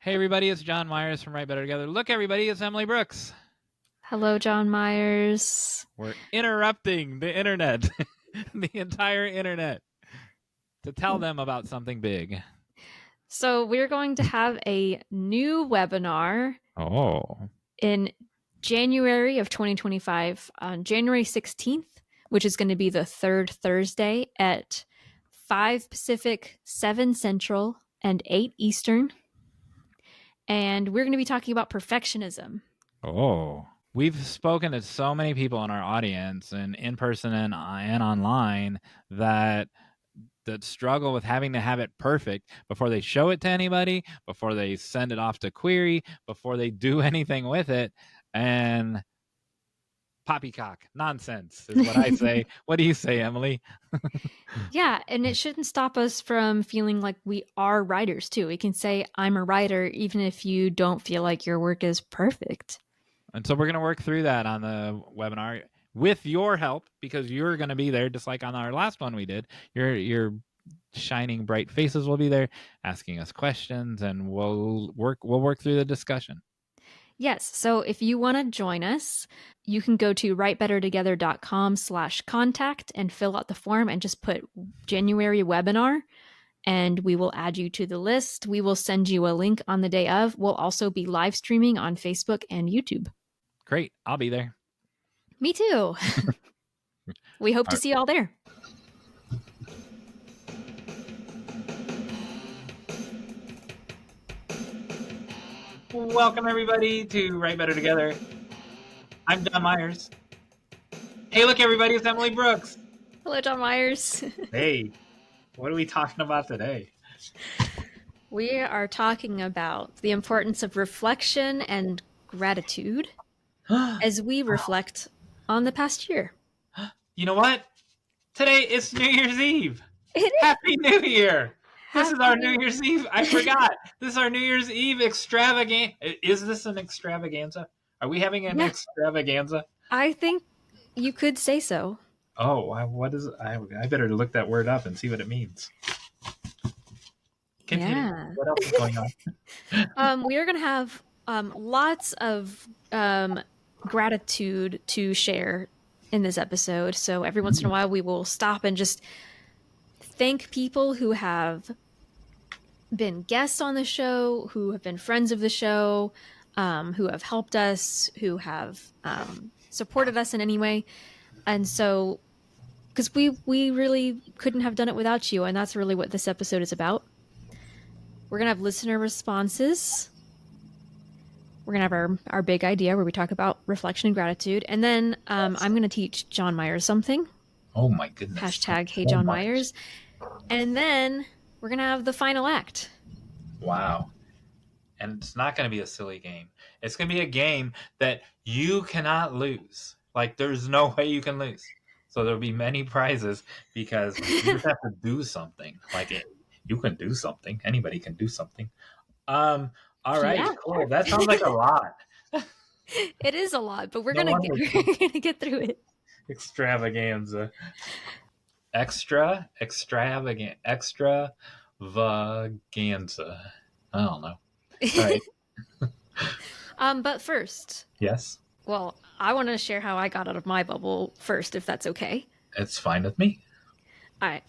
Hey everybody, it's Jon Meyers from Right Better Together. Look everybody, it's Emily Brooks. Hello, Jon Meyers. We're interrupting the internet, the entire internet, to tell them about something big. So we're going to have a new webinar in January of 2025 on January 16th, which is going to be the third Thursday at 5 Pacific, 7 Central, and 8 Eastern. And we're going to be talking about perfectionism. We've spoken to so many people in our audience and in person and online that struggle with having to have it perfect before they show it to anybody, before they send it off to query, before they do anything with it. And poppycock nonsense is what I say. What do you say, Emily? Yeah, and it shouldn't stop us from feeling like we are writers too. We can say I'm a writer even if you don't feel like your work is perfect. And so we're going to work through that on the webinar with your help, because you're going to be there just like on our last one we did. Your shining bright faces will be there asking us questions, and we'll work through the discussion. Yes. So if you want to join us, you can go to writebettertogether.com/contact and fill out the form and just put January webinar, and we will add you to the list. We will send you a link on the day of. We'll also be live streaming on Facebook and YouTube. Great. I'll be there. Me too. We hope to see you all there. Welcome everybody to Right Better Together. I'm Jon Meyers. Hey, look everybody, it's Emily Brooks. Hello, Jon Meyers. Hey, what are we talking about today? We are talking about the importance of reflection and gratitude as we reflect on the past year. You know what? Today is New Year's Eve. Happy New Year. This is our New Year's Eve. I forgot. This is our New Year's Eve extravaganza. Is this an extravaganza? Are we having an extravaganza? I think you could say so. Oh, what is it? I better look that word up and see what it means. Continue. Yeah. What else is going on? We are going to have lots of gratitude to share in this episode. So every once in a while, we will stop and just thank people who have been guests on the show, who have been friends of the show, who have helped us, who have supported us in any way. And so, because we really couldn't have done it without you, and that's really what this episode is about. We're going to have listener responses. We're going to have our big idea where we talk about reflection and gratitude. And then I'm going to teach Jon Meyers something. Oh my goodness. Hashtag Hey Jon Meyers. And then we're going to have the final act. Wow. And it's not going to be a silly game. It's going to be a game that you cannot lose. Like, there's no way you can lose. So there'll be many prizes because you just have to do something. Like, you can do something. Anybody can do something. All right, cool. That sounds like a lot. It is a lot, but we're gonna get through it. Extravaganza. Extravaganza. I don't know. All right. But first. Yes. Well, I want to share how I got out of my bubble first, if that's okay. It's fine with me. All right.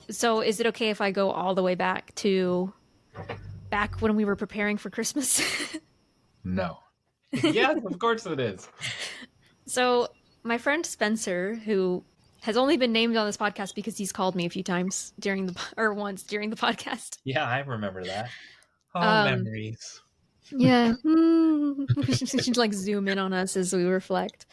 So is it okay if I go all the way back when we were preparing for Christmas? No. Yes, of course it is. So my friend Spencer, who has only been named on this podcast because he's called me a few times once during the podcast. Yeah, I remember that. Oh, memories. Yeah. We should like zoom in on us as we reflect.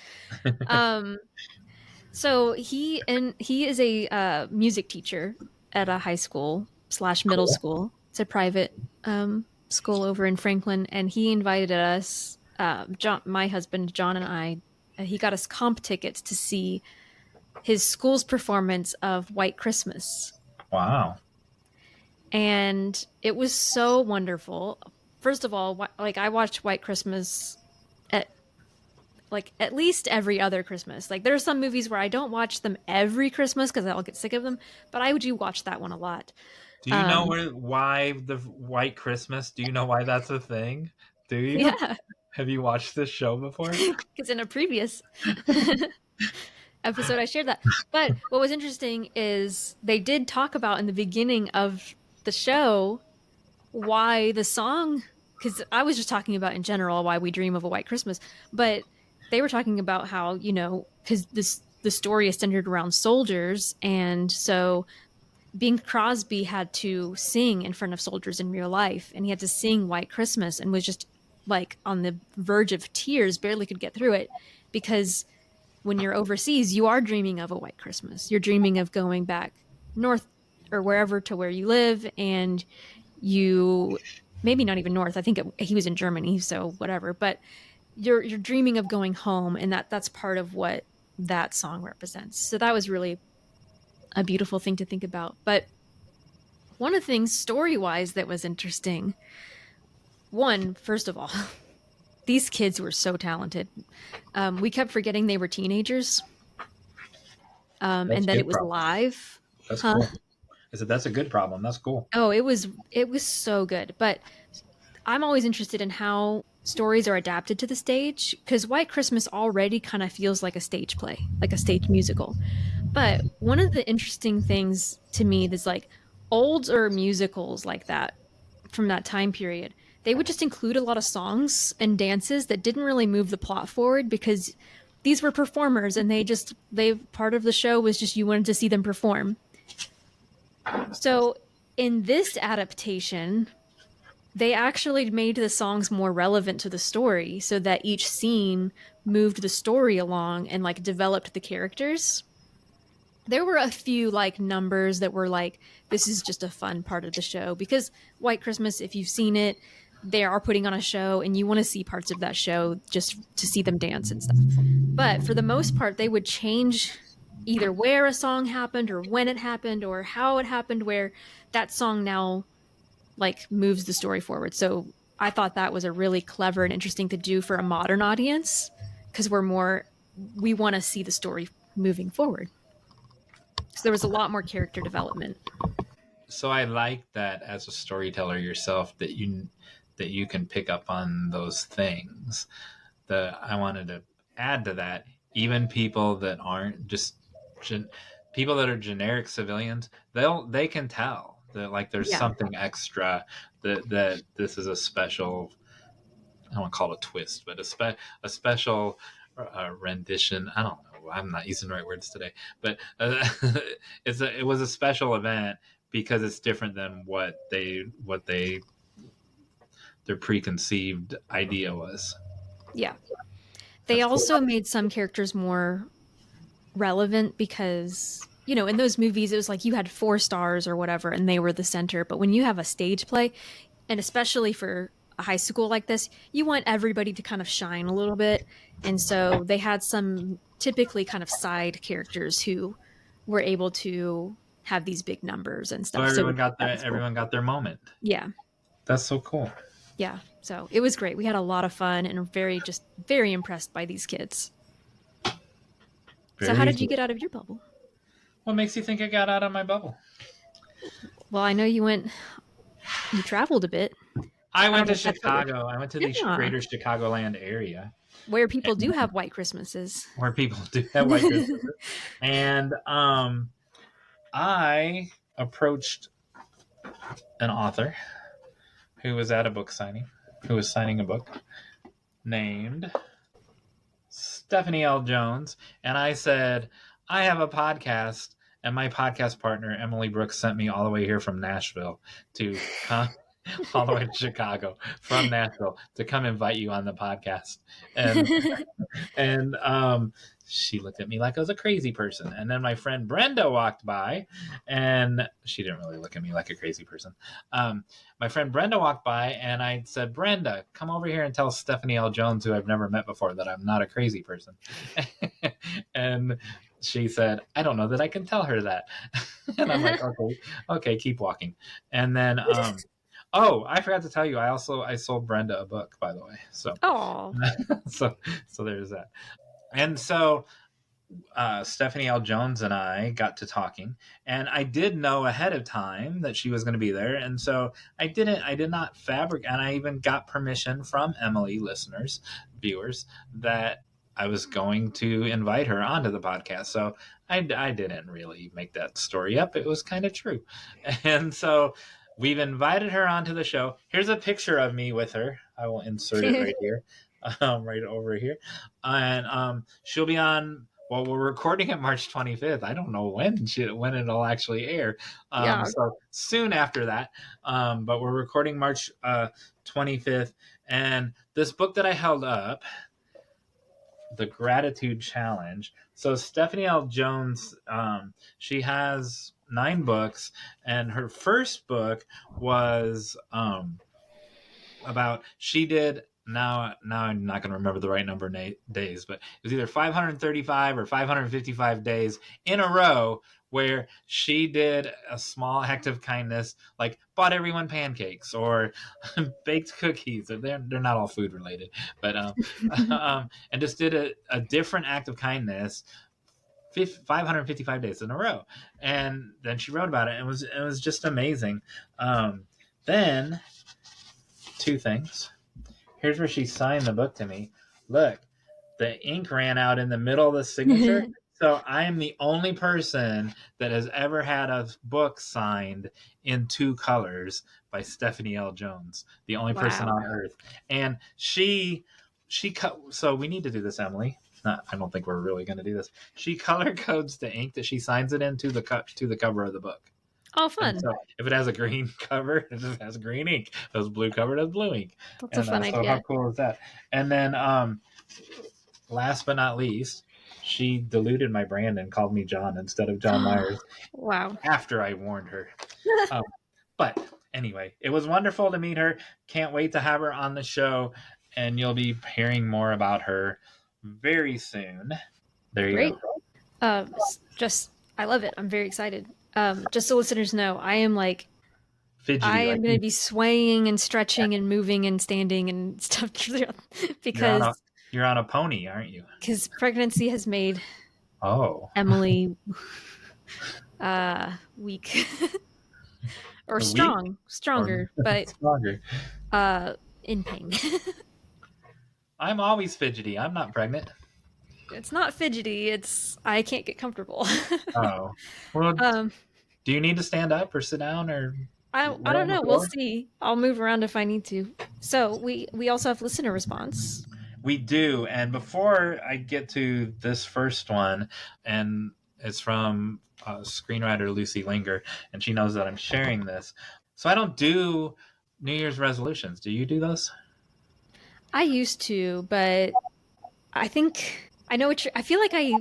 So he is a music teacher at a high school / middle school. It's a private school over in Franklin, and he invited us, John, my husband John, and I. He got us comp tickets to see his school's performance of White Christmas. Wow. And it was so wonderful. First of all, like I watched White Christmas at least every other Christmas. Like there are some movies where I don't watch them every Christmas because I'll get sick of them, but I do watch that one a lot. Do you know why the White Christmas? Do you know why that's a thing? Do you? Yeah, Have you watched this show before? because in a previous episode I shared that. But what was interesting is they did talk about in the beginning of the show why the song, because I was just talking about in general why we dream of a white Christmas, but they were talking about how, because the story is centered around soldiers, and so Bing Crosby had to sing in front of soldiers in real life, and he had to sing White Christmas and was just like on the verge of tears, barely could get through it, because when you're overseas, you are dreaming of a white Christmas. You're dreaming of going back north or wherever to where you live, and you maybe not even north. I think he was in Germany, so whatever. But you're dreaming of going home, and that's part of what that song represents. So that was really a beautiful thing to think about. But one of the things story wise that was interesting, one, first of all, these kids were so talented. We kept forgetting they were teenagers, That's and a that it good was problem. live. That's Huh? cool. I said that's a good problem. That's cool. Oh, it was so good. But I'm always interested in how stories are adapted to the stage, because White Christmas already kind of feels like a stage play, like a stage musical. But one of the interesting things to me is like older musicals like that from that time period, they would just include a lot of songs and dances that didn't really move the plot forward, because these were performers and they part of the show was just you wanted to see them perform. So in this adaptation, they actually made the songs more relevant to the story so that each scene moved the story along and like developed the characters. There were a few like numbers that were like, this is just a fun part of the show, because White Christmas, if you've seen it, they are putting on a show and you want to see parts of that show just to see them dance and stuff. But for the most part, they would change either where a song happened or when it happened or how it happened, where that song now like moves the story forward. So I thought that was a really clever and interesting to do for a modern audience, because we want to see the story moving forward. So there was a lot more character development. So I like that as a storyteller yourself that you can pick up on those things. I wanted to add to that, even people that aren't just people that are generic civilians, they can tell that like there's Yeah. something extra, that this is a special, I don't want to call it a twist, but a special rendition. I don't know. I'm not using the right words today, but it was a special event because it's different than what their preconceived idea was. Yeah. They That's cool. also made some characters more relevant because, in those movies, it was like you had four stars or whatever and they were the center. But when you have a stage play, and especially for a high school like this, you want everybody to kind of shine a little bit. And so they had some typically kind of side characters who were able to have these big numbers and So stuff. So that was cool. everyone got their moment. Yeah. That's so cool. Yeah. So it was great. We had a lot of fun and very impressed by these kids. So how Very did you cool. get out of your bubble? What makes you think I got out of my bubble? Well, I know you traveled a bit. I I went don't know to if that's what you're. Chicago. I went to the Yeah. greater Chicagoland area Where people do have white Christmases. where people do have white Christmas. And I approached an author who was at a book signing, who was signing a book named Stephanie L. Jones. And I said, I have a podcast. And my podcast partner, Emily Brooks, sent me all the way here from Nashville to come all the way to Chicago from Nashville to come invite you on the podcast. And she looked at me like I was a crazy person. And then my friend Brenda walked by, and she didn't really look at me like a crazy person. My friend Brenda walked by, and I said, Brenda, come over here and tell Stephanie L. Jones, who I've never met before, that I'm not a crazy person. And she said, I don't know that I can tell her that. And I'm like, okay, keep walking. And then oh, I forgot to tell you, I sold Brenda a book, by the way. So Oh. so there's that. And so Stephanie L. Jones and I got to talking, and I did know ahead of time that she was going to be there, and so I did not fabricate, and I even got permission from Emily, listeners, viewers, that I was going to invite her onto the podcast. So I didn't really make that story up; it was kind of true, and so we've invited her onto the show. Here's a picture of me with her. I will insert it right here, right over here, and she'll be on. Well, we're recording it March 25th. I don't know when it'll actually air. Yeah. So soon after that. But we're recording March 25th. And this book that I held up, The Gratitude Challenge. So Stephanie L. Jones, she has 9 books, and her first book was about she did now I'm not going to remember the right number of days, but it was either 535 or 555 days in a row where she did a small act of kindness, like bought everyone pancakes or baked cookies. They're not all food related, but and just did a different act of kindness 555 days in a row. And then she wrote about it. It was just amazing. Then 2 things. Here's where she signed the book to me. Look, the ink ran out in the middle of the signature. So I am the only person that has ever had a book signed in 2 colors by Stephanie L. Jones, the only person on earth. And she cut. So we need to do this, Emily. I don't think we're really going to do this. She color codes the ink that she signs it into the cover of the book. Oh, fun. So if it has a green cover, it just has green ink. If it has blue cover, it has blue ink. That's a fun So idea. how cool is that? And then last but not least, she diluted my brand and called me Jon instead of Jon Meyers. Wow. After I warned her. But anyway, it was wonderful to meet her. Can't wait to have her on the show, and you'll be hearing more about her very soon. There you go. I love it. I'm very excited. Just so listeners know, I am like fidgety. I am going to be swaying and stretching and moving and standing and stuff because you're on a pony, aren't you? Because pregnancy has made Emily weak or stronger, but stronger. In pain. I'm always fidgety. I'm not pregnant. It's not fidgety. It's I can't get comfortable. Oh, well. Do you need to stand up or sit down or? I don't know. We'll see. I'll move around if I need to. So we also have listener response. We do, and before I get to this first one, and it's from screenwriter Lucy Linger, and she knows that I'm sharing this. So I don't do New Year's resolutions. Do you do those? I used to, but I think I know what I feel like I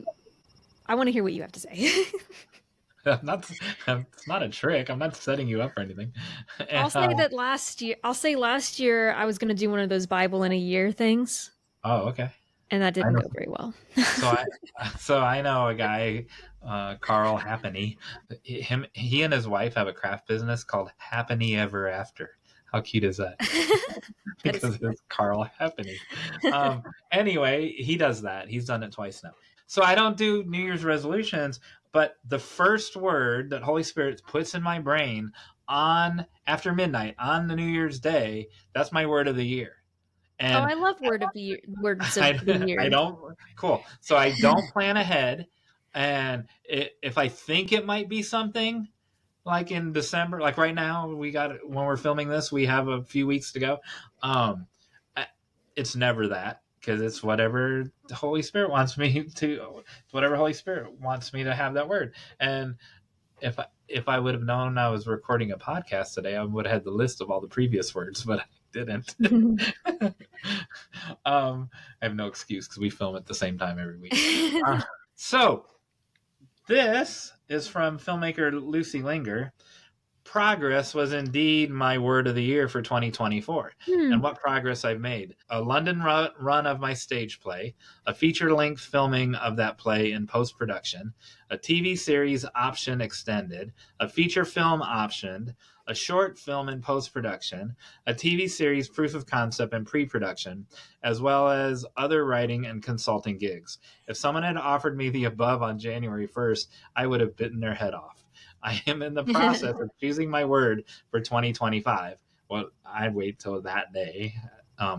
want to hear what you have to say. It's not a trick. I'm not setting you up or anything. I'll say that last year I was going to do one of those Bible in a year things. Oh, okay. And that didn't go very well. So I know a guy, Carl Happany. He and his wife have a craft business called Happany Ever After. How cute is that? Because it's Carl Happany. Anyway, he does that. He's done it twice now. So I don't do New Year's resolutions, but the first word that Holy Spirit puts in my brain after midnight on the New Year's Day, that's my word of the year. And I love words of the year. I don't. Cool. So I don't plan ahead, and if I think it might be something, like in December, like right now, when we're filming this, we have a few weeks to go. It's never that, because it's whatever the Holy Spirit wants me to. Whatever Holy Spirit wants me to have that word. And if I would have known I was recording a podcast today, I would have had the list of all the previous words, but I didn't. I have no excuse because we film at the same time every week. So this is from filmmaker Lucy Linger. Progress was indeed my word of the year for 2024. And what progress I've made. A London run of my stage play, a feature-length filming of that play in post-production, a TV series option extended, a feature film optioned, a short film in post-production, a TV series proof of concept and pre-production, as well as other writing and consulting gigs. If someone had offered me the above on January 1st, I would have bitten their head off. I am in the process of choosing my word for 2025. Well, I'd wait till that day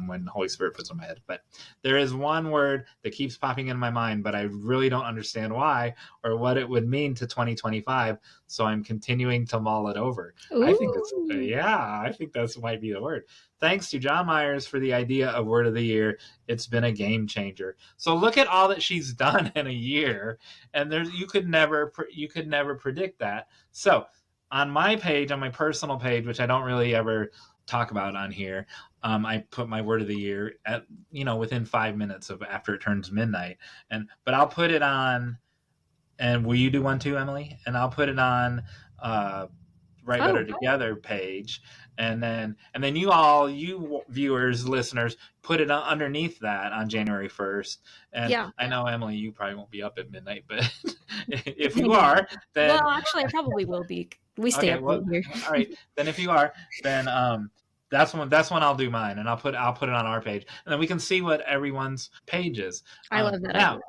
when the Holy Spirit puts on my head. But there is one word that keeps popping in my mind, but I really don't understand why or what it would mean to 2025. So I'm continuing to mull it over. I think that's, I think that's might be the word. Thanks to Jon Meyers for the idea of word of the year. It's been a game changer. So look at all that she's done in a year, and you could never predict that. So on my page, on my personal page, which I don't really ever talk about on here, I put my word of the year at within 5 minutes of after it turns midnight, but I'll put it on. And will you do one too, Emily? And I'll put it on Write Better Together page, and then you viewers, listeners, put it underneath that on January 1st. And I know, Emily, you probably won't be up at midnight, but if you are, then actually, I probably will be. We stay up late here. All right, then if you are, then that's when I'll do mine, and I'll put it on our page, and then we can see what everyone's page is. I love that. Now,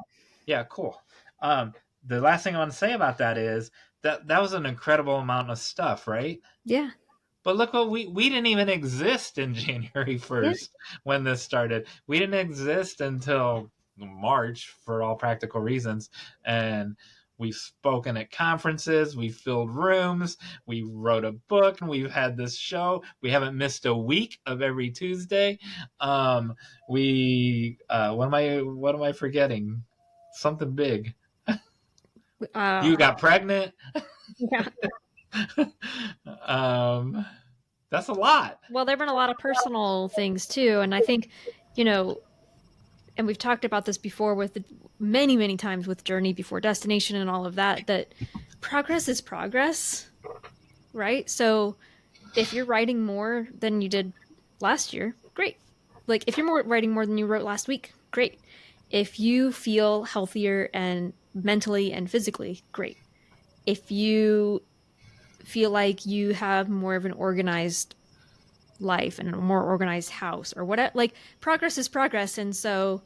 yeah, cool. The last thing I want to say about that is that was an incredible amount of stuff, right? Yeah. But look what we didn't even exist in January 1st when this started. We didn't exist until March for all practical reasons. And we've spoken at conferences, we've filled rooms, we wrote a book, and we've had this show. We haven't missed a week of every Tuesday. What am I forgetting? Something big. You got pregnant. Yeah. That's a lot. Well, there have been a lot of personal things too, and I think, and we've talked about this before with many, many times with Journey Before Destination and all of that, that progress is progress, right? So if you're writing more than you did last year, great. Like if you're writing more than you wrote last week, great. If you feel healthier and mentally and physically, great. If you feel like you have more of an organized life and a more organized house or whatever, like progress is progress, and so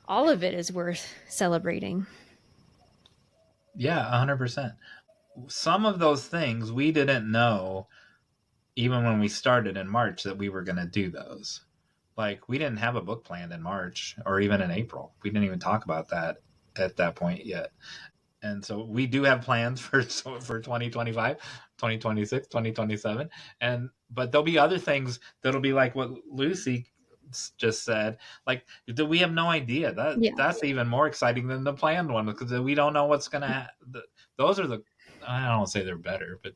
all of it is worth celebrating. Yeah, 100%. Some of those things we didn't know even when we started in March that we were going to do those. Like we didn't have a book planned in March or even in April. We didn't even talk about that at that point yet. And so we do have plans for 2025, 2026, 2027. But there'll be other things that'll be like what Lucy just said. Like we have no idea. That's even more exciting than the planned one because we don't know what's going to happen. Those are the, I don't say they're better, but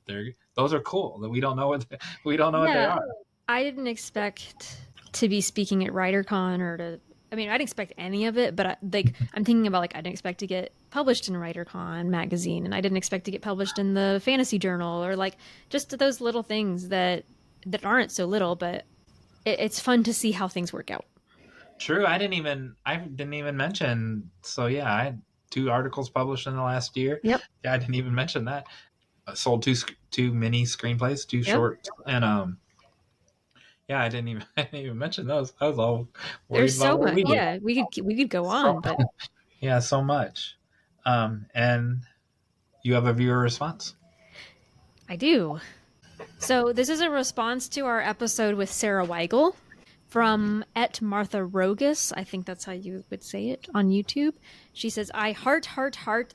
those are cool that we don't know what they are. I didn't expect to be speaking at WriterCon I didn't expect any of it, but I'm thinking about I didn't expect to get published in WriterCon magazine, and I didn't expect to get published in the Fantasy Journal, or just those little things that aren't so little, but it's fun to see how things work out. True. I didn't even mention. So yeah, I had 2 articles published in the last year. Yep. Yeah, I didn't even mention that. I sold 2 mini screenplays, 2 short, and yeah, I didn't even mention those. I was all worried. There's so much. Yeah, we could go on, but yeah, so much. And you have a viewer response? I do. So this is a response to our episode with Sarah Weigel from @MarthaRogus. I think that's how you would say it on YouTube. She says, I heart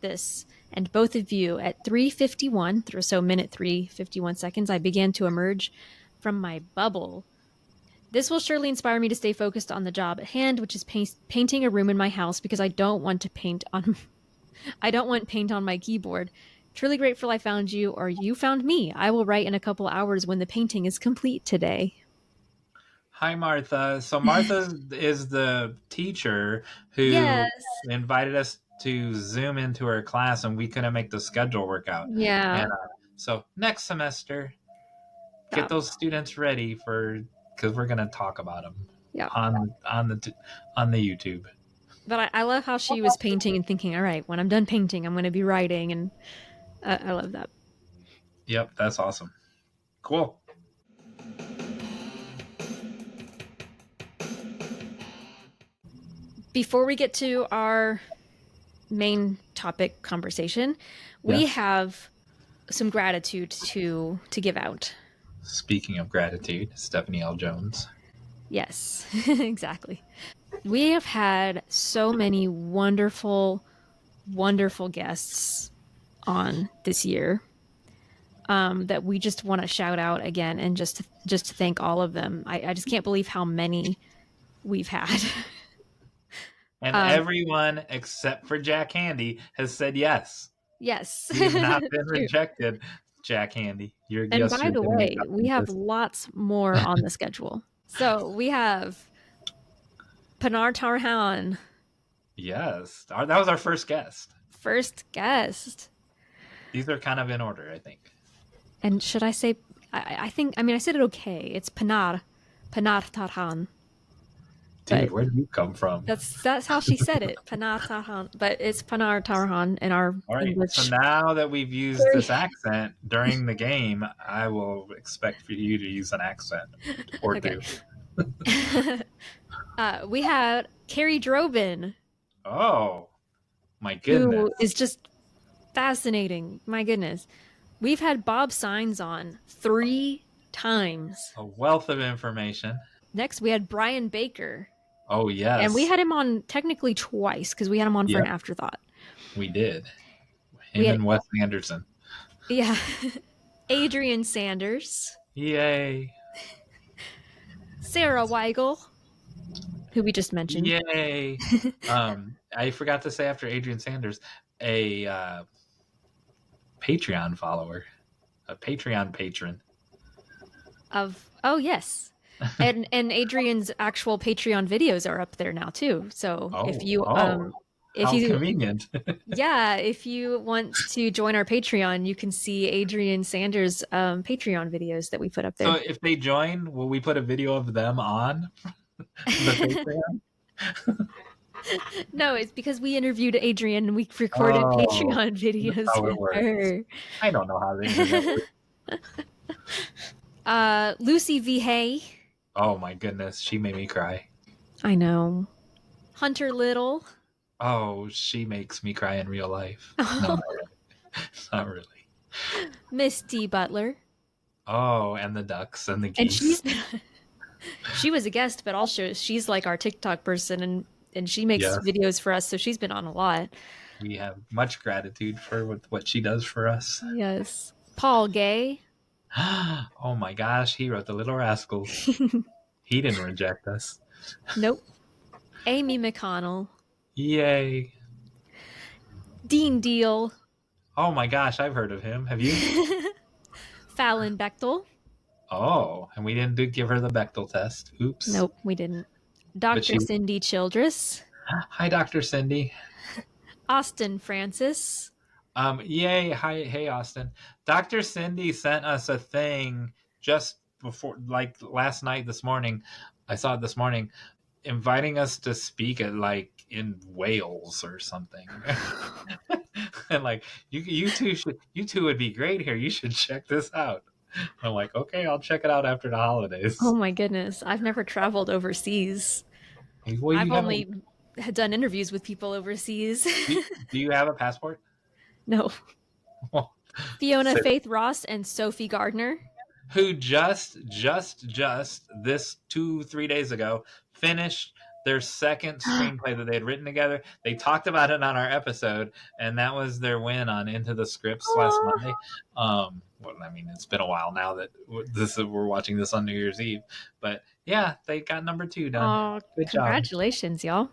this, and both of you at 3:51, so minute 3:51 seconds, I began to emerge from my bubble. This will surely inspire me to stay focused on the job at hand, which is painting a room in my house, because I don't want paint on my keyboard. Truly grateful I found you, or you found me. I will write in a couple hours when the painting is complete today. Hi, Martha. So Martha is the teacher who invited us to Zoom into her class, and we couldn't make the schedule work out. Yeah. And so next semester, get those students ready because we're going to talk about them on the YouTube. But I love how she was painting and thinking, all right, when I'm done painting, I'm going to be writing. And I love that. Yep, that's awesome. Cool. Before we get to our main topic conversation, we Yes. have some gratitude to give out. Speaking of gratitude, Stephanie L. Jones. Yes, exactly. We have had so many wonderful, wonderful guests on this year that we just want to shout out again and just to thank all of them. I just can't believe how many we've had. And everyone except for Jack Handy has said yes. Yes. We have not been rejected, Jack Handy. And by You're the getting way, we have this. lots more on the schedule. So we have Pinar Tarhan, Yes. That was our first guest. first guest. These are kind of in order, I think. And should I say, I think, I mean, I said it okay. It's Pinar Tarhan. Dude, But where did you come from? that's how she said it, Pinar Tarhan. But it's Pinar Tarhan in our All right. English. So now that we've used this accent during the game, I will expect for you to use an accent or Okay. two. We had Carrie Drobin. Oh, my goodness. Who is just fascinating. My goodness. We've had Bob Signs on 3 times. A wealth of information. Next, we had Brian Baker. Oh, yes. And we had him on technically twice because we had him on for an afterthought. We did. Him and Wes Anderson. Yeah. Adrian Sanders. Yay. Sarah Weigel, who we just mentioned. Yay. I forgot to say after Adrian Sanders, a Patreon follower, a Patreon patron. Oh, yes. and Adrian's actual Patreon videos are up there now too. So if you how convenient. Yeah, if you want to join our Patreon, you can see Adrian Sanders' Patreon videos that we put up there. So if they join, will we put a video of them on the Patreon? No, it's because we interviewed Adrian and we recorded Patreon videos with her. I don't know how the internet works. Lucy V. Hay. Oh my goodness, she made me cry. I know. Hunter Little. Oh, she makes me cry in real life. No, not really. Not really. Misty Butler. Oh, and the ducks and the geese. And she was a guest, but also she's like our TikTok person and she makes videos for us, so she's been on a lot. We have much gratitude for what she does for us. Yes. Paul Gay. Oh my gosh, he wrote The Little Rascals. He didn't reject us. Nope. Amy McConnell. Yay. Dean Deal. Oh my gosh, I've heard of him. Have you? Fallon Bechtel. Oh, and we didn't give her the Bechtel test. Oops. Nope, we didn't. Dr. Cindy Childress. Hi, Dr. Cindy. Austin Francis. Yay. Hi. Hey, Austin. Dr. Cindy sent us a thing just before, like last night, this morning. I saw it this morning, inviting us to speak at like in Wales or something. And like, you two would be great here. You should check this out. I'm like, okay, I'll check it out after the holidays. Oh my goodness. I've never traveled overseas. Well, I've only done interviews with people overseas. Do you have a passport? No. Well, Fiona Faith Ross and Sophie Gardner. Who just this 2-3 days ago finished their second screenplay that they had written together. They talked about it on our episode, and that was their win on Into the Scripts last Monday. Well, I mean, it's been a while now that we're watching this on New Year's Eve, but yeah, they got number 2 done. Good job. Congratulations, y'all.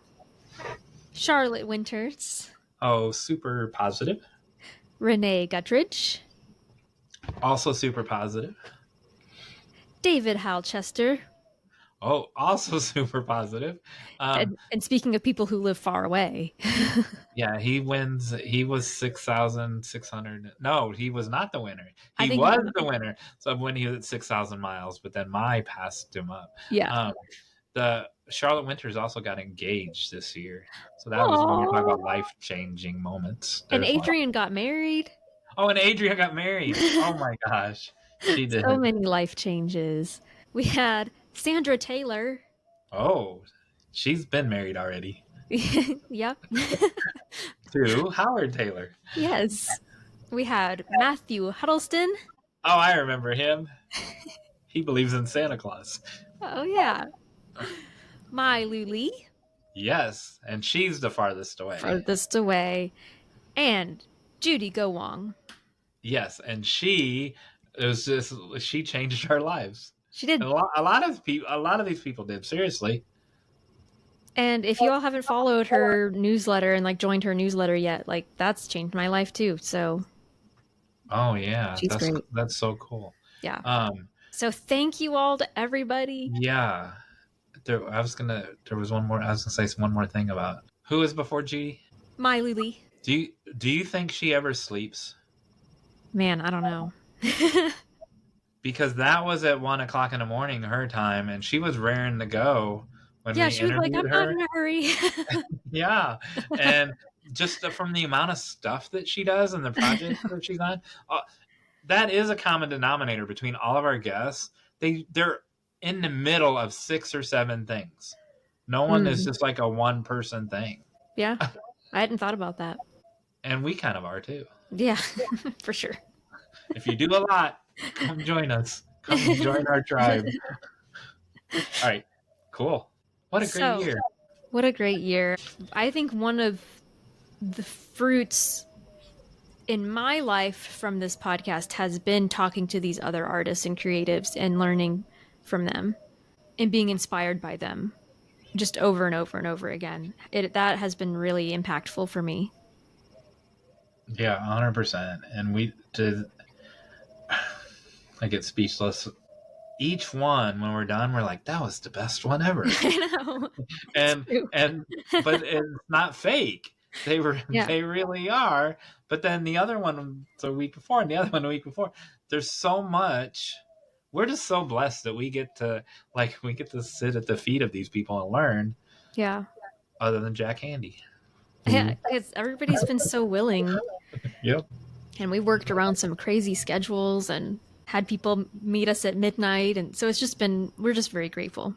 Charlotte Winters. Oh, super positive. Renee Guttridge. Also super positive. David Halchester. Oh, also super positive. And speaking of people who live far away. Yeah, he wins. He was 6,600. No, he was not the winner. He was the winner. So when he was at 6,000 miles, but then Mai passed him up. Yeah. The Charlotte Winters also got engaged this year. So that was when we talk about life-changing moments. And Adrian got married. Oh, and Adrian got married. Oh my gosh. She did. So many life changes. We had Sandra Taylor. Oh, she's been married already. Yep. To Howard Taylor. Yes. We had Matthew Huddleston. Oh, I remember him. He believes in Santa Claus. Oh, yeah. My Luli, Yes, and she's the farthest away. furthest away. And Judy Gowong. Yes, and she it was just she changed our lives. She did. And a lot of these people did. Seriously. And if you all haven't followed her newsletter and like joined her newsletter yet, like that's changed my life too. So Oh yeah, she's that's great. that's so cool. Yeah. Um, So thank you all to everybody. yeah. There was one more. I was gonna say one more thing about who was before Judy. My Lily. Do you think she ever sleeps? Man, I don't know. Because that was at 1 o'clock in the morning her time, and she was raring to go when Yeah, we she was like, I'm interviewed not her. in a hurry. Yeah, and just from the amount of stuff that she does and the projects that she's on, uh, that is a common denominator between all of our guests. They're in the middle of 6 or 7 things. No one is Mm, just like a one person thing, yeah, I hadn't thought about that. and we kind of are too. Yeah, for sure. If you do a lot, come join us. Come join our tribe. All right, cool. What a great So, year. what a great year. I think one of the fruits in my life from this podcast has been talking to these other artists and creatives and learning from them and being inspired by them just over and over and over again. That has been really impactful for me. Yeah, 100%. And we did. I get speechless. Each one, when we're done, we're like, "That was the best one ever." I know. It's and true. and but it's not fake. Yeah. They really are. But then the other one the week before, and the other one the week before. There's so much. We're just so blessed that we get to sit at the feet of these people and learn. Yeah. Other than Jack Handy. Yeah, because everybody's been so willing, Yep. and we worked around some crazy schedules and had people meet us at midnight, and so it's just been we're just very grateful.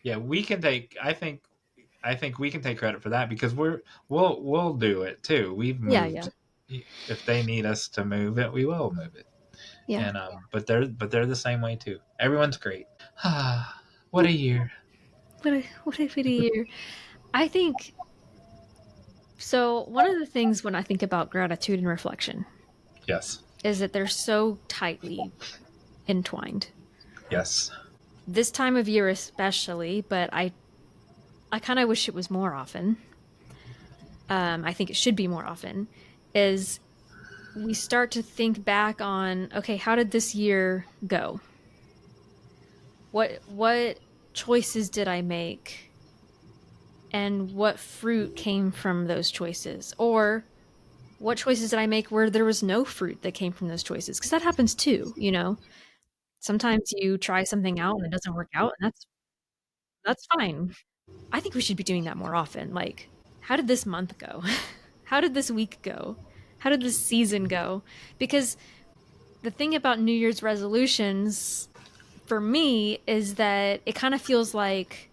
Yeah, we can take. I think we can take credit for that because we'll do it too. We've Yeah, yeah, moved. If they need us to move it, we will move it. yeah. And but they're the same way too. Everyone's great. What a year. What a year! I think so. One of the things when I think about gratitude and reflection Yes. is that they're so tightly entwined. Yes. This time of year, especially, but I kind of wish it was more often. I think it should be more often. Is we start to think back on, okay, how did this year go? What choices did I make? And what fruit came from those choices? Or what choices did I make where there was no fruit that came from those choices? Because that happens too, you know. Sometimes you try something out and it doesn't work out, and that's fine. I think we should be doing that more often. Like, how did this month go? How did this week go? How did this season go? Because the thing about New Year's resolutions for me is that it kind of feels like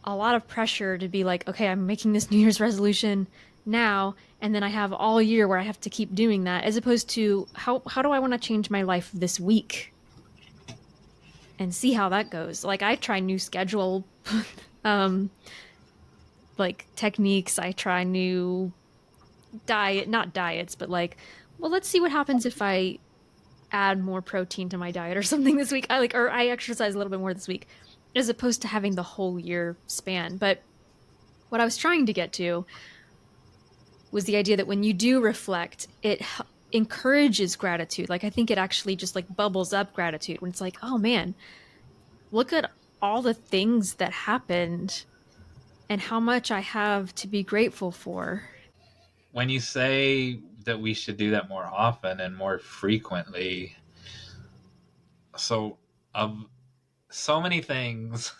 a lot of pressure to be like, okay, I'm making this New Year's resolution now, and then I have all year where I have to keep doing that, as opposed to how do I want to change my life this week and see how that goes. Like I try new schedule like techniques, I try new not diets, but like, well, let's see what happens if I add more protein to my diet or something this week. I exercise a little bit more this week as opposed to having the whole year span. But what I was trying to get to was the idea that when you do reflect, it encourages gratitude. Like I think it actually just like bubbles up gratitude when it's like, oh man, look at all the things that happened and how much I have to be grateful for. When you say that we should do that more often and more frequently, so of so many things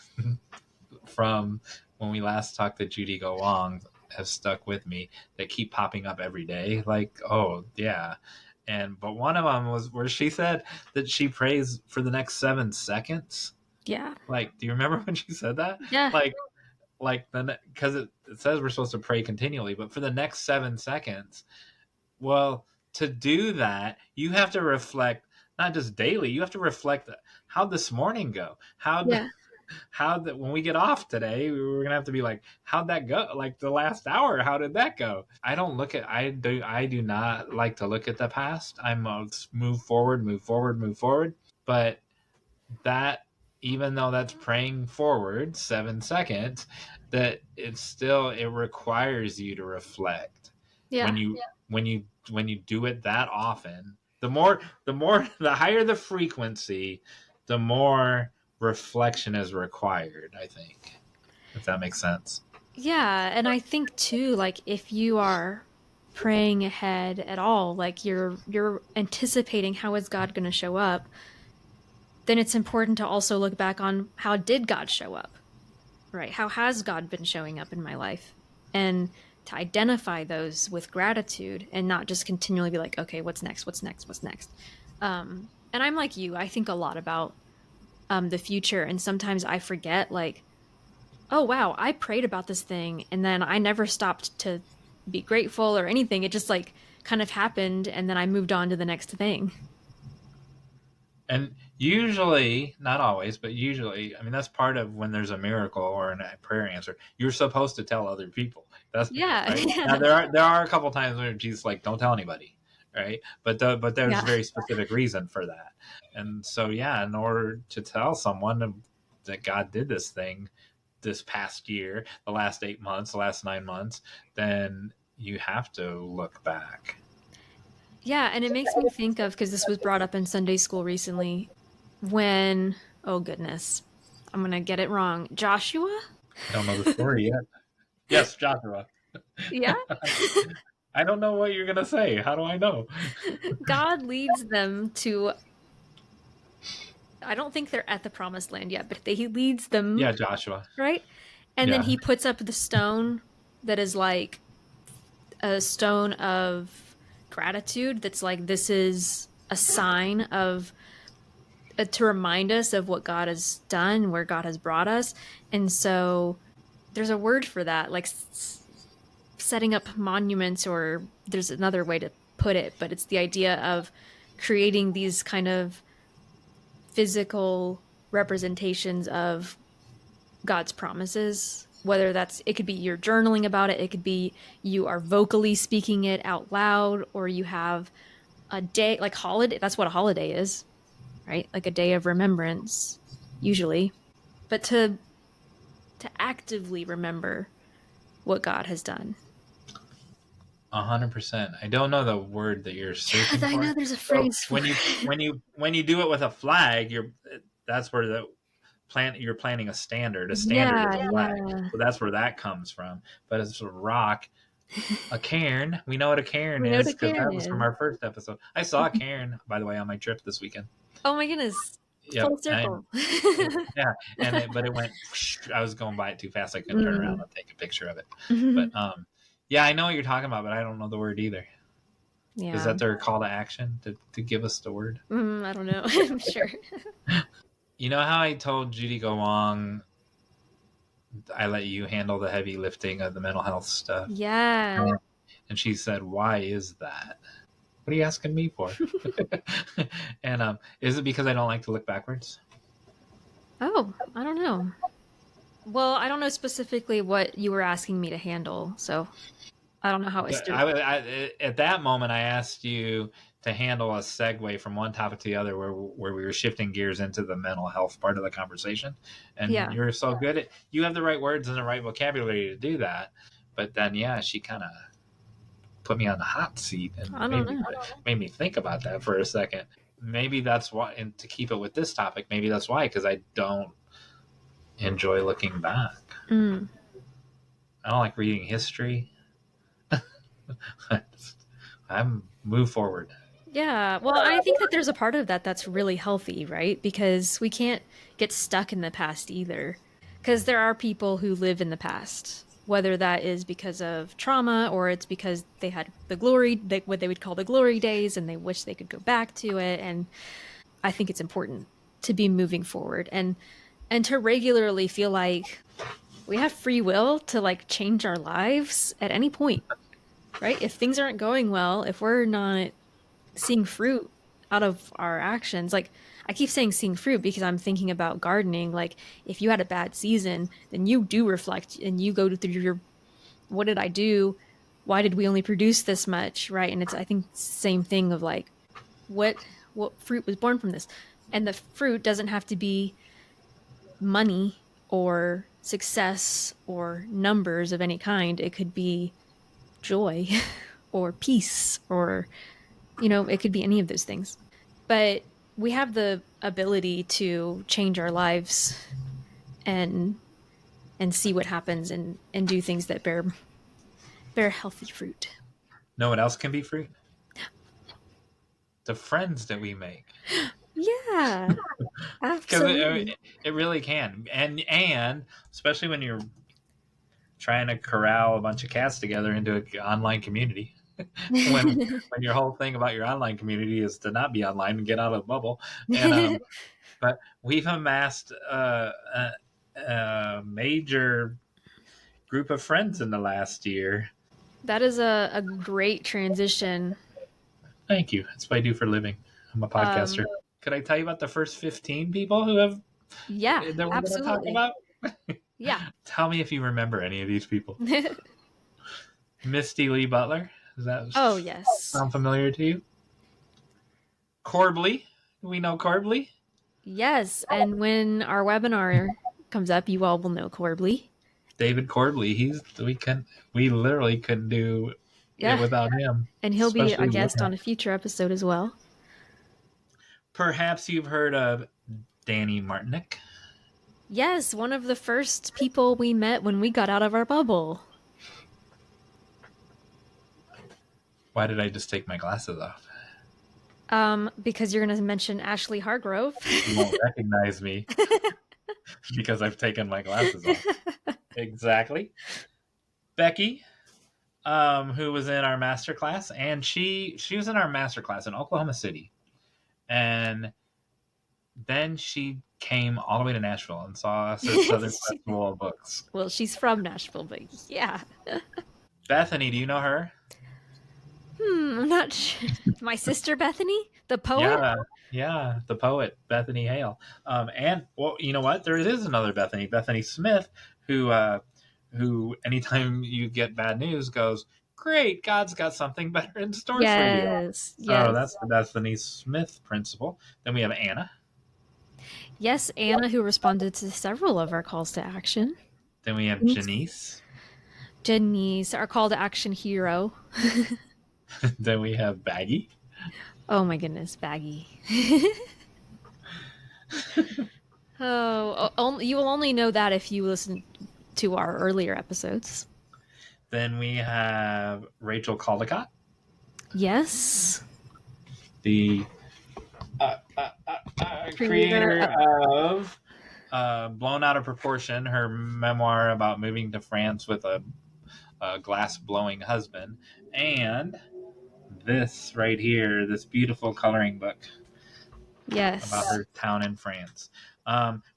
from when we last talked to Judy Go Wong have stuck with me that keep popping up every day. Like, oh yeah. but one of them was where she said that she prays for the next 7 seconds. Yeah. Like, do you remember when she said that? Yeah. Like then, because it says we're supposed to pray continually, but for the next 7 seconds. Well, to do that, you have to reflect not just daily. You have to reflect how'd this morning go? Yeah. How that when we get off today, we're gonna have to be like, how'd that go? Like the last hour, how did that go? I do not like to look at the past. I'm move forward, move forward, move forward. But that, even though that's praying forward 7 seconds, that it requires you to reflect when Yeah. you do it that often. The higher the frequency, the more reflection is required, I think, if that makes sense. Yeah, and I think too, like if you are praying ahead at all, like you're anticipating how is God going to show up, then it's important to also look back on how did God show up, right? How has God been showing up in my life? And to identify those with gratitude and not just continually be like, okay, what's next? What's next? What's next? And I'm like you, I think a lot about the future, and sometimes I forget, like, oh wow, I prayed about this thing and then I never stopped to be grateful or anything. It just like kind of happened and then I moved on to the next thing. And usually, not always, but usually, I mean, that's part of when there's a miracle or a prayer answer. You're supposed to tell other people. That's Yeah. right. Now Yeah. there are a couple times where Jesus like, don't tell anybody, right? But there's Yeah. very specific reason for that. And so yeah, in order to tell someone that God did this thing this past year, the last 8 months, the last 9 months, then you have to look back. Yeah, and it makes me think of, because this was brought up in Sunday school recently, when, oh goodness, I'm going to get it wrong. Joshua? I don't know the story yet. Yes, Joshua. Yeah. I don't know what you're gonna say. How do I know? God leads them to, I don't think they're at the promised land yet, but he leads them, Yeah, Joshua. right? And then Yeah. he puts up the stone that is like a stone of gratitude, that's like, this is a sign of to remind us of what God has done, where God has brought us. And so there's a word for that, like setting up monuments, or there's another way to put it, but it's the idea of creating these kind of physical representations of God's promises. Whether that's, it could be you're journaling about it, it could be you are vocally speaking it out loud, or you have a day like holiday. That's what a holiday is, right? Like a day of remembrance, usually. But to actively remember what God has done. 100%. I don't know the word that you're Yeah, searching I know for. there's a So phrase for it. when you do it with a flag, that's where you're planting a standard. A standard is Yeah, a flag, yeah. so that's where that comes from. But it's a rock, a cairn. We know what a cairn We know what is a because Karen that was from is. our first episode. I saw a cairn, by the way, on my trip this weekend. Oh my goodness. Yep, Full circle. yeah, but it went. I was going by it too fast. I couldn't turn around Mm. and take a picture of it. But yeah, I know what you're talking about, but I don't know the word either. Is Yeah. that their call to action to give us the word? I don't know. I'm sure. You know how I told Judy go long? I let you handle the heavy lifting of the mental health stuff, Yeah. and she said, "Why is that? What are you asking me for?" And is it because I don't like to look backwards? Oh, I don't know. Well, I don't know specifically what you were asking me to handle, so I don't know how I stood. At that moment, I asked you to handle a segue from one topic to the other, where we were shifting gears into the mental health part of the conversation, and Yeah. you're so good at you have the right words and the right vocabulary to do that. But then, yeah, she kind of put me on the hot seat and I don't know. made me think about that for a second. Maybe that's why, and to keep it with this topic, maybe that's why, because I don't enjoy looking back. Mm. I don't like reading history. I'm move forward. Yeah, well, I think that there's a part of that that's really healthy, right? Because we can't get stuck in the past either. Because there are people who live in the past. whether that is because of trauma or it's because they had the glory, what they would call the glory days, and they wish they could go back to it. And I think it's important to be moving forward and to regularly feel like we have free will to like change our lives at any point, right? If things aren't going well, if we're not seeing fruit out of our actions, like I keep saying seeing fruit because I'm thinking about gardening. Like if you had a bad season, then you do reflect and you go through your, what did I do? Why did we only produce this much? Right. And it's, I think, same thing of like, what fruit was born from this? And the fruit doesn't have to be money or success or numbers of any kind. It could be joy or peace or, it could be any of those things. But we have the ability to change our lives and see what happens and do things that bear healthy fruit. Know what else can be fruit? The friends that we make. Yeah, Because absolutely. it really can. And especially when you're trying to corral a bunch of cats together into an online community. when your whole thing about your online community is to not be online and get out of the bubble. And but we've amassed a major group of friends in the last year. That is a great transition. Thank you. That's what I do for a living. I'm a podcaster. Could I tell you about the first 15 people who have Yeah, that we're going to talk absolutely. about? Yeah. Tell me if you remember any of these people. Misty Lee Butler. Does that Oh, yes. sound familiar to you? Corbly. We know Corbly. Yes, and when our webinar comes up, you all will know Corbly. David Corbly. We literally couldn't do it Yeah, without him, and he'll be a especially guest women. on a future episode as well. Perhaps you've heard of Danny Martinick. Yes, one of the first people we met when we got out of our bubble. Why did I just take my glasses off? Because you're going to mention Ashley Hargrove. You won't recognize me because I've taken my glasses off. Exactly. Becky, who was in our master class, and she was in our master class in Oklahoma City, and then she came all the way to Nashville and saw us at Southern Festival of Books. Well, she's from Nashville, but yeah. Bethany, do you know her? I'm not sure. My sister Bethany, the poet? Yeah, the poet Bethany Hale. And well, you know what? There is another Bethany, Bethany Smith, who anytime you get bad news goes, "Great, God's got something better in store for you." Yes, So yes. that's the Bethany Smith principle. Then we have Anna. Yes, Anna, who responded to several of our calls to action. Then we have Janice. Janice, our call to action hero. Then we have Baggy. Oh my goodness, Baggy. You will only know that if you listen to our earlier episodes. Then we have Rachel Caldecott. Yes. The creator of Blown Out of Proportion, her memoir about moving to France with a glass blowing husband, and this right here, this beautiful coloring book Yes. about her town in France.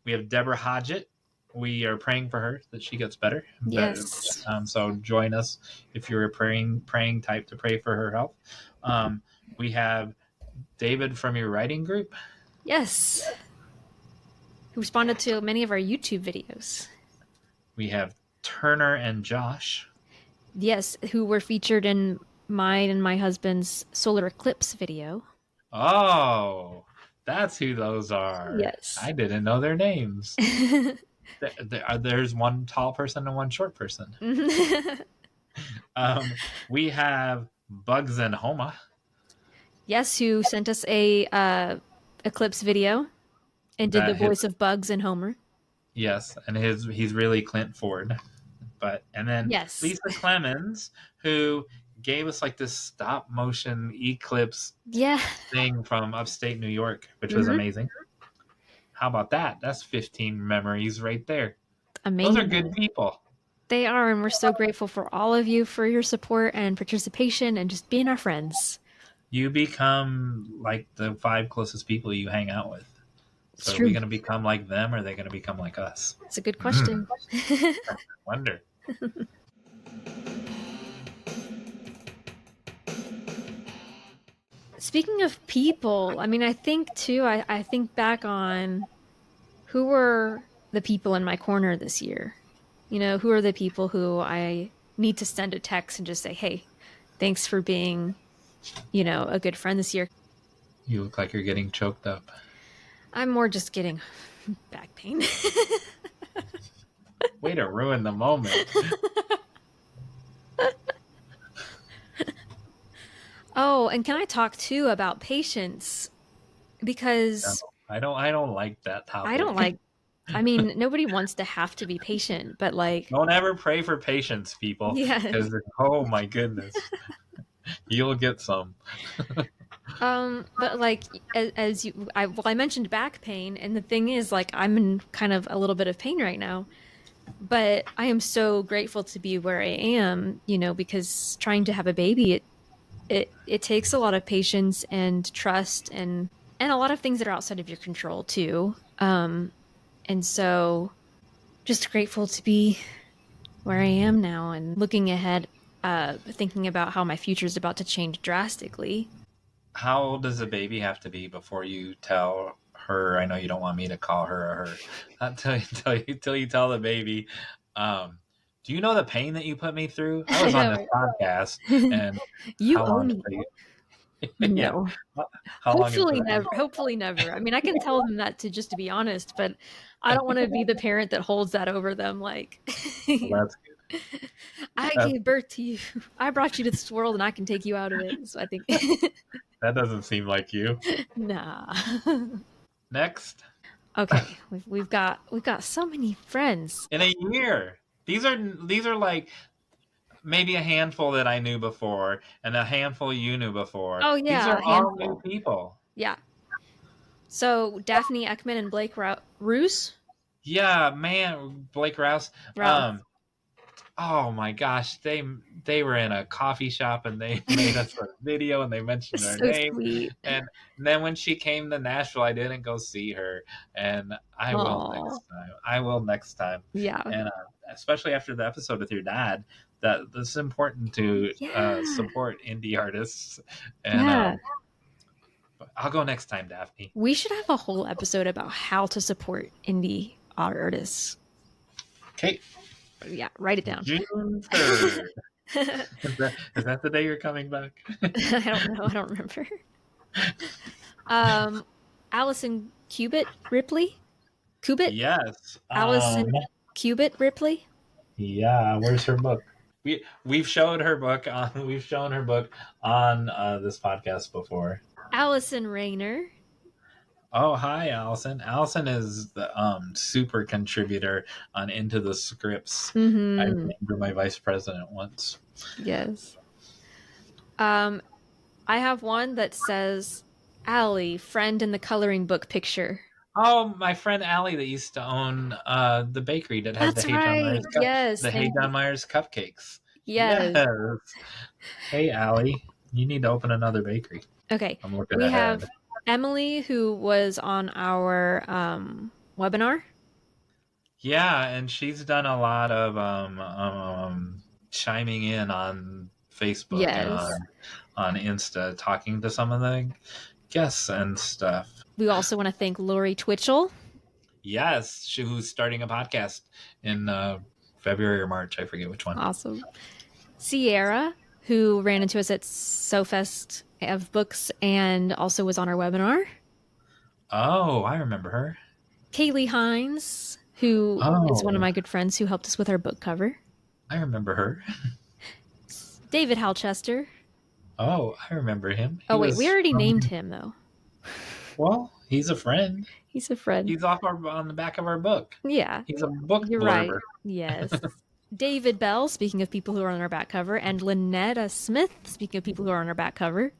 We have Deborah Hodgett. We are praying for her that she gets better. Yes. So join us if you're a praying type to pray for her health. We have David from your writing group. Yes. Who responded to many of our YouTube videos. We have Turner and Josh. Yes, who were featured in mine and my husband's solar eclipse video. Oh, that's who those are. Yes. I didn't know their names. There's one tall person and one short person. We have Bugs and Homa. Yes, who sent us a eclipse video and did the voice of Bugs and Homer. Yes, and he's really Clint Ford. And then yes. Lisa Clemens, who gave us like this stop motion eclipse thing from upstate New York, which was amazing. How about that? That's 15 memories right there. Amazing. Those are good people. They are, and we're so grateful for all of you for your support and participation and just being our friends. You become like the 5 closest people you hang out with. It's So are we true. going to become like them, or are they going to become like us? It's a good question. I wonder. Speaking of people, I mean, I think too, I think back on who were the people in my corner this year. You know, who are the people who I need to send a text and just say, hey, thanks for being, a good friend this year. You look like you're getting choked up. I'm more just getting back pain. Way to ruin the moment. Oh, and can I talk too about patience? No, Because I don't like that I don't topic. like, I mean, nobody wants to have to be patient, but like, Don't ever pray for patience, people, yes. because oh my goodness, you'll get some. But like as you, I mentioned back pain, and the thing is, like, I'm in kind of a little bit of pain right now, but I am so grateful to be where I am, because trying to have a baby, it takes a lot of patience and trust and a lot of things that are outside of your control too. And so just grateful to be where I am now and looking ahead, thinking about how my future is about to change drastically. How old does a baby have to be before you tell her? I know you don't want me to call her or her. Until you tell the baby. Um, do you know the pain that you put me through? I I was on this know. podcast, and You how owe long me. did they? Yeah, No. how long it Hopefully took you? never. Hopefully never. I mean, I can tell them that to be honest, but I don't want to be the parent that holds that over them. Like, Well, that's I that, gave birth to you. I brought you to this world, and I can take you out of it. So I think, that doesn't seem like you. nah. Next, Okay, we've got so many friends. in a year, these are like maybe a handful that I knew before, and a handful you knew before. Oh These yeah, are a all new handful. people. Yeah. So Daphne Ekman and Blake Roos. Yeah, man, Blake Rouse. Rouse. Um, oh my gosh, they were in a coffee shop and they made us a video and they mentioned our So name. sweet. And then when she came to Nashville, I didn't go see her, and I will Oh, next time. I will next time. yeah. And especially after the episode with your dad, that this is important to Yeah. support indie artists. And Yeah. I'll go next time, Daphne. We should have a whole episode about how to support indie artists. Okay, Yeah, write it down. June 3rd. Is that the day you're coming back? I don't know. I don't remember. Um, Allison Cubit Ripley? Cubit? Yes. Allison Cubit Ripley? Yeah. Where's her book? We've showed her book on we've shown her book on this podcast before. Allison Rayner. Oh, hi, Allison. Allison is the super contributor on Into the Scripts. I Mm-hmm. named her my vice president once. Yes. Um, I have one that says Allie, friend in the coloring book picture. Oh, my friend Allie that used to own the bakery that had the That's right. Yes. the Hey Thank John you. Myers cupcakes. Yes. Yes. Hey, Allie, you need to open another bakery. Okay. I'm looking We have ahead. Emily, who was on our webinar. Yeah, and she's done a lot of chiming in on Facebook and Yes. on Insta, talking to some of the guests and stuff. We also want to thank Lori Twitchell. Yes, who's starting a podcast in February or March. I forget which one. Awesome. Sierra, who ran into us at SoFest of Books and also was on our webinar. Oh, I remember her. Kaylee Hines, who is one of Oh, my good friends who helped us with our book cover. I remember her. David Halchester. Oh, I remember him. Oh, He wait, we was already from, named him, though. well, he's a friend. He's a friend. He's on the back of our book. Yeah, He's a book you're right. blurber. Yes. David Bell, speaking of people who are on our back cover, and Lynetta Smith, speaking of people who are on our back cover.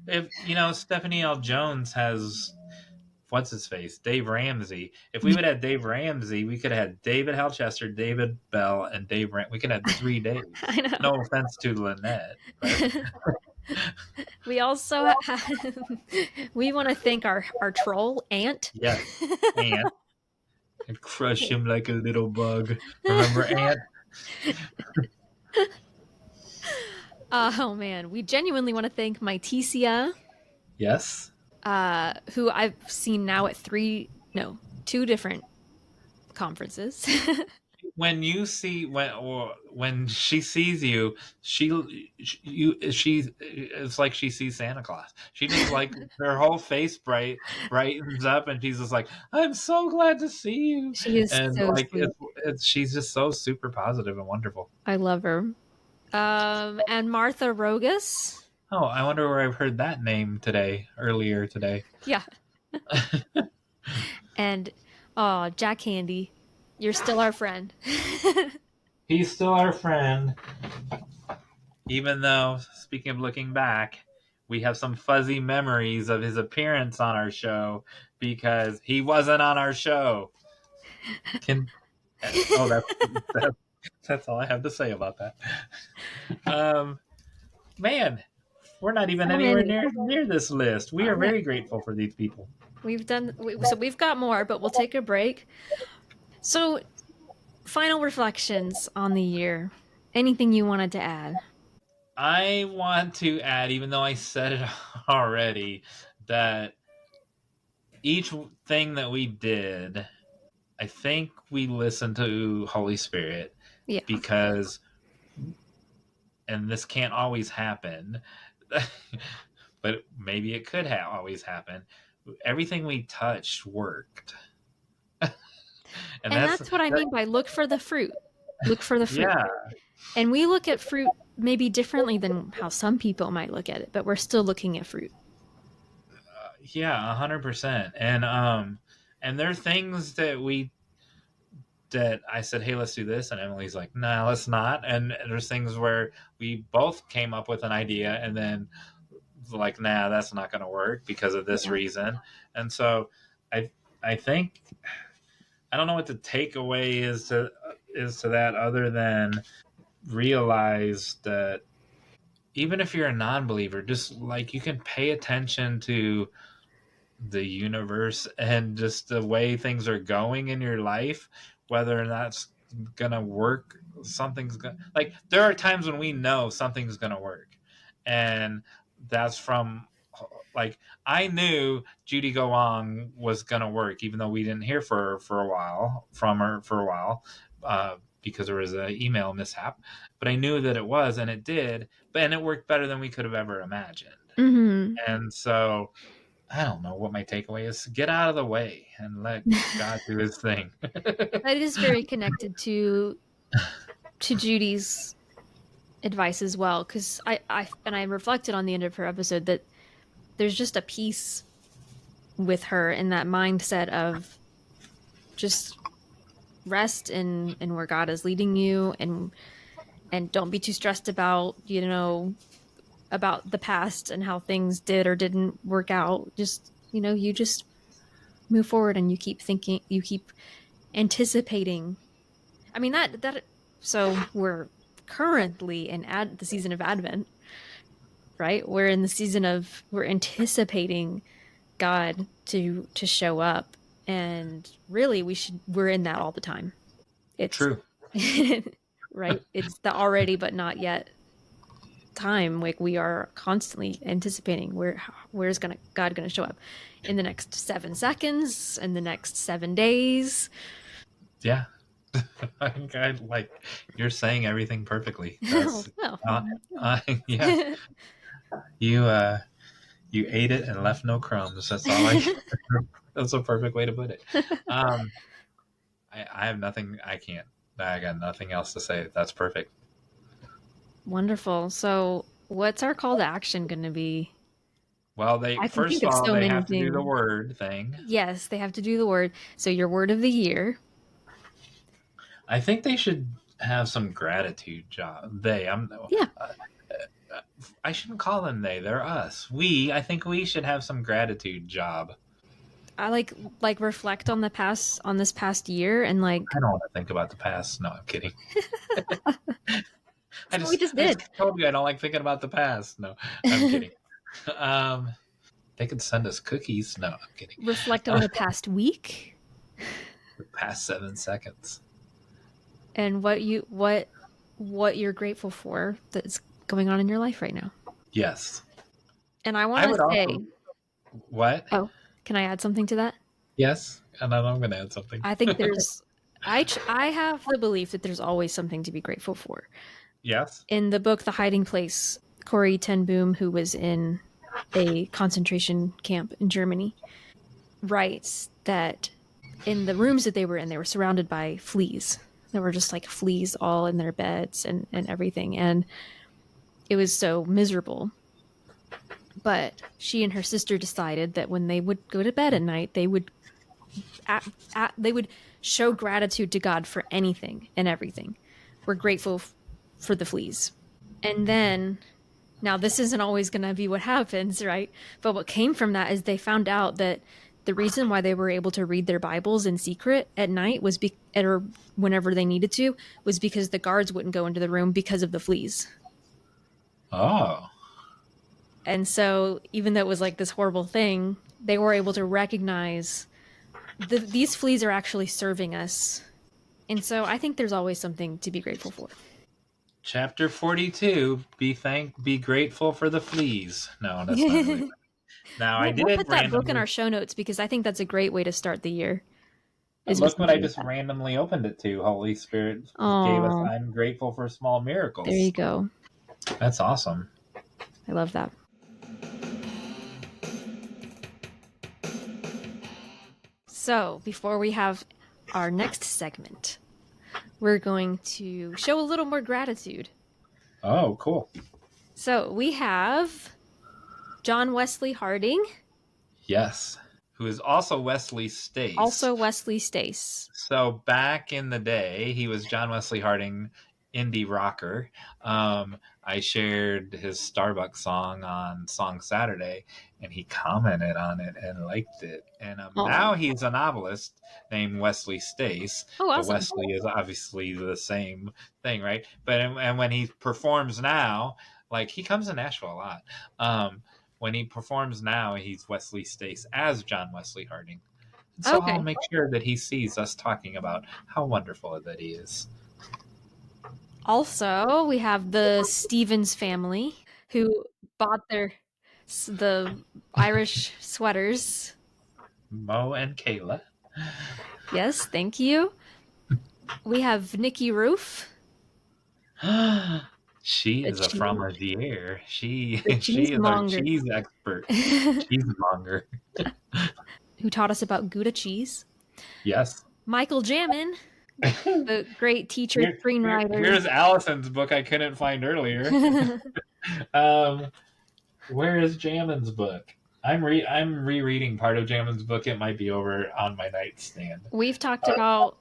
If Stephanie L. Jones has what's his face, Dave Ramsey. If we would have had Dave Ramsey, we could have had David Helchester, David Bell, and we could have had 3 Daves. I know. No offense to Lynette, but We also we want to thank our troll Ant. yes, Ant. And crush him like a little bug. Remember Ant? Oh man, we genuinely want to thank my Ticia, Yes. who I've seen now at 2 different conferences. When you see when she sees you, she it's like she sees Santa Claus. She just like her whole face brightens up, and she's just like, "I'm so glad to see you," She is and so like sweet. she's just so super positive and wonderful. I love her. And Martha Rogus. Oh, I wonder where I've heard that name earlier today. Yeah. And Jack Handy, you're still our friend. He's still our friend. Even though, speaking of looking back, we have some fuzzy memories of his appearance on our show because he wasn't on our show. That's all I have to say about that. Man, we're not even anywhere near this list. We are very grateful for these people. We've got more, but we'll take a break. So, final reflections on the year. Anything you wanted to add? I want to add, even though I said it already, that each thing that we did, I think we listened to Holy Spirit because, and this can't always happen, but maybe it could always happen. Everything we touched worked. And that's what I mean by look for the fruit. Look for the fruit. Yeah. And we look at fruit maybe differently than how some people might look at it, but we're still looking at fruit. Yeah, 100%. And there are things that I said, hey, let's do this. And Emily's like, nah, let's not. And there's things where we both came up with an idea and then like, nah, that's not going to work because of this reason. And so I think, I don't know what the takeaway is to that other than realize that even if you're a non-believer, just like you can pay attention to the universe and just the way things are going in your life, whether that's gonna work. Something's gonna, like, there are times when we know something's gonna work, and that's from, like, I knew Judy Gowong was gonna work, even though we didn't hear from her for a while, because there was an email mishap. But I knew that it was, and it did, and it worked better than we could have ever imagined. Mm-hmm. And so I don't know what my takeaway is. Get out of the way and let God do his thing. That is very connected to Judy's advice as well, because I reflected on the end of her episode that there's just a peace with her in that mindset of just rest in where God is leading you, and don't be too stressed about about the past and how things did or didn't work out. Just you just move forward and you keep thinking, you keep anticipating. I mean that so we're currently in the season of Advent, right? We're in the season of, we're anticipating God to show up, and really we're in that all the time. It's true. Right? It's the already but not yet time. Like, we are constantly anticipating where's God gonna show up in the next 7 seconds, in the next 7 days. Yeah. I like, you're saying everything perfectly. That's, yeah. You ate it and left no crumbs. That's all that's a perfect way to put it. I have nothing. I got nothing else to say. That's perfect. Wonderful. So what's our call to action going to be? Well, they have to do the word thing. Yes, they have to do the word. So your word of the year. I think they should have some gratitude job. I shouldn't call them they. They're us. I think we should have some gratitude job. I like reflect on this past year and like I don't want to think about the past. No, I'm kidding. that's what we just did. told you I don't like thinking about the past. No, I'm kidding. They could send us cookies. No, I'm kidding. Reflect on the past week The past 7 seconds. and what you're grateful for that's going on in your life right now. Yes. And I want I to would say, also. What? oh, can I add something to that? Yes. And then I'm going to add something. I think I have the belief that there's always something to be grateful for. Yes. In the book The Hiding Place, Corrie ten Boom, who was in a concentration camp in Germany, writes that in the rooms that they were surrounded by fleas. There were just like fleas all in their beds and everything. And it was so miserable. But she and her sister decided that when they would go to bed at night, they would show gratitude to God for anything and everything. We're grateful for the fleas. And then, now this isn't always going to be what happens, right? But what came from that is they found out that the reason why they were able to read their Bibles in secret at night was or whenever they needed to, was because the guards wouldn't go into the room because of the fleas. Oh. And so even though it was like this horrible thing, they were able to recognize these fleas are actually serving us. And so I think there's always something to be grateful for. Chapter 42. Be grateful for the fleas. No, that's not really. Now, I did we'll put that book in our show notes because I think that's a great way to start the year. Look what I just randomly opened it to. Holy Spirit gave us, I'm grateful for small miracles. There you go. That's awesome. I love that. So, before we have our next segment, we're going to show a little more gratitude. Oh, cool. So, we have John Wesley Harding. Yes. Who is also Wesley Stace. So, back in the day, he was John Wesley Harding, indie rocker. I shared his Starbucks song on Song Saturday, and he commented on it and liked it. And now he's a novelist named Wesley Stace. Oh, awesome. But Wesley is obviously the same thing, right? But and when he performs now, like he comes to Nashville a lot. When he performs now, he's Wesley Stace as John Wesley Harding. And so I'll make sure that he sees us talking about how wonderful that he is. Also, we have the Stevens family who bought the Irish sweaters. Mo and Kayla. Yes, thank you. We have Nikki Roof. She is a fromagère. She is our cheese expert. Cheesemonger. Who taught us about Gouda cheese. Yes. Michael Jamin, the great teacher, screenwriter. Here's Allison's book I couldn't find earlier. Where is Jamin's book? I'm rereading part of Jamin's book. It might be over on my nightstand. We've talked about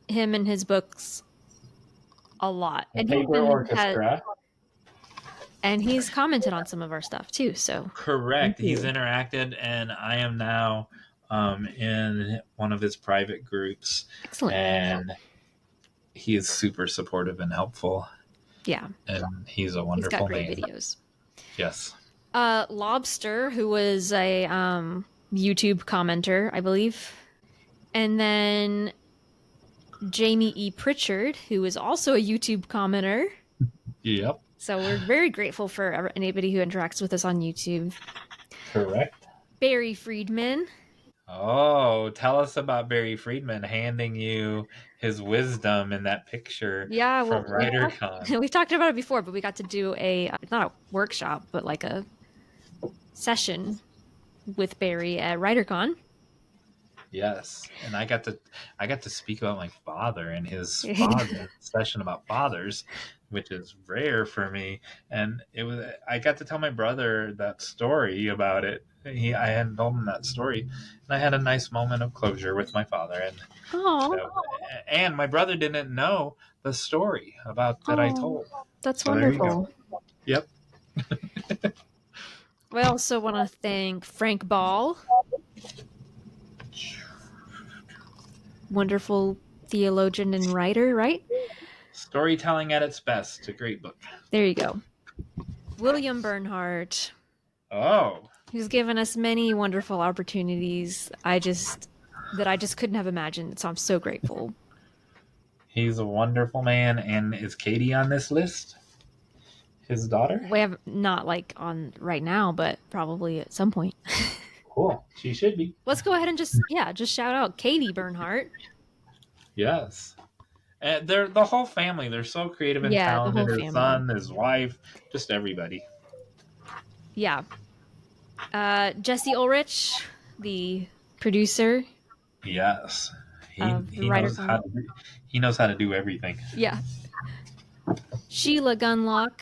him and his books a lot. And Paper Orchestra. And he's commented on some of our stuff too. So correct. He's interacted, and I am now in one of his private groups. Excellent. And he is super supportive and helpful. Yeah. And he's a wonderful man. He's got great videos. Yes. Lobster, who was a YouTube commenter, I believe. And then Jamie E. Pritchard, who is also a YouTube commenter. Yep. So we're very grateful for anybody who interacts with us on YouTube. Correct. Barry Friedman. Oh, tell us about Barry Friedman handing you his wisdom in that picture from WriterCon. We've talked about it before, but we got to do not a workshop, but like a session with Barry at WriterCon. Yes, and I got to speak about my father and his father session about fathers, which is rare for me. And I got to tell my brother that story about it. I hadn't told him that story, and I had a nice moment of closure with my father. And my brother didn't know the story that I told. That's wonderful. Yep. We also want to thank Frank Ball. Wonderful theologian and writer, right? Storytelling at its best. A great book. There you go. William Bernhardt, Oh, who's given us many wonderful opportunities that I just couldn't have imagined. So I'm so grateful. he's a wonderful man. And is Katie on this list? His daughter? We have not like on right now, but probably at some point. Cool. She should be. Let's go ahead and just shout out Katie Bernhardt. Yes. And they're the whole family. They're so creative and Yeah, the whole talented. His family. son, his wife, just everybody. Yeah. Jesse Ulrich, the producer. Yes. He The writer knows how to he knows how to do everything. Yeah. Sheila Gunlock.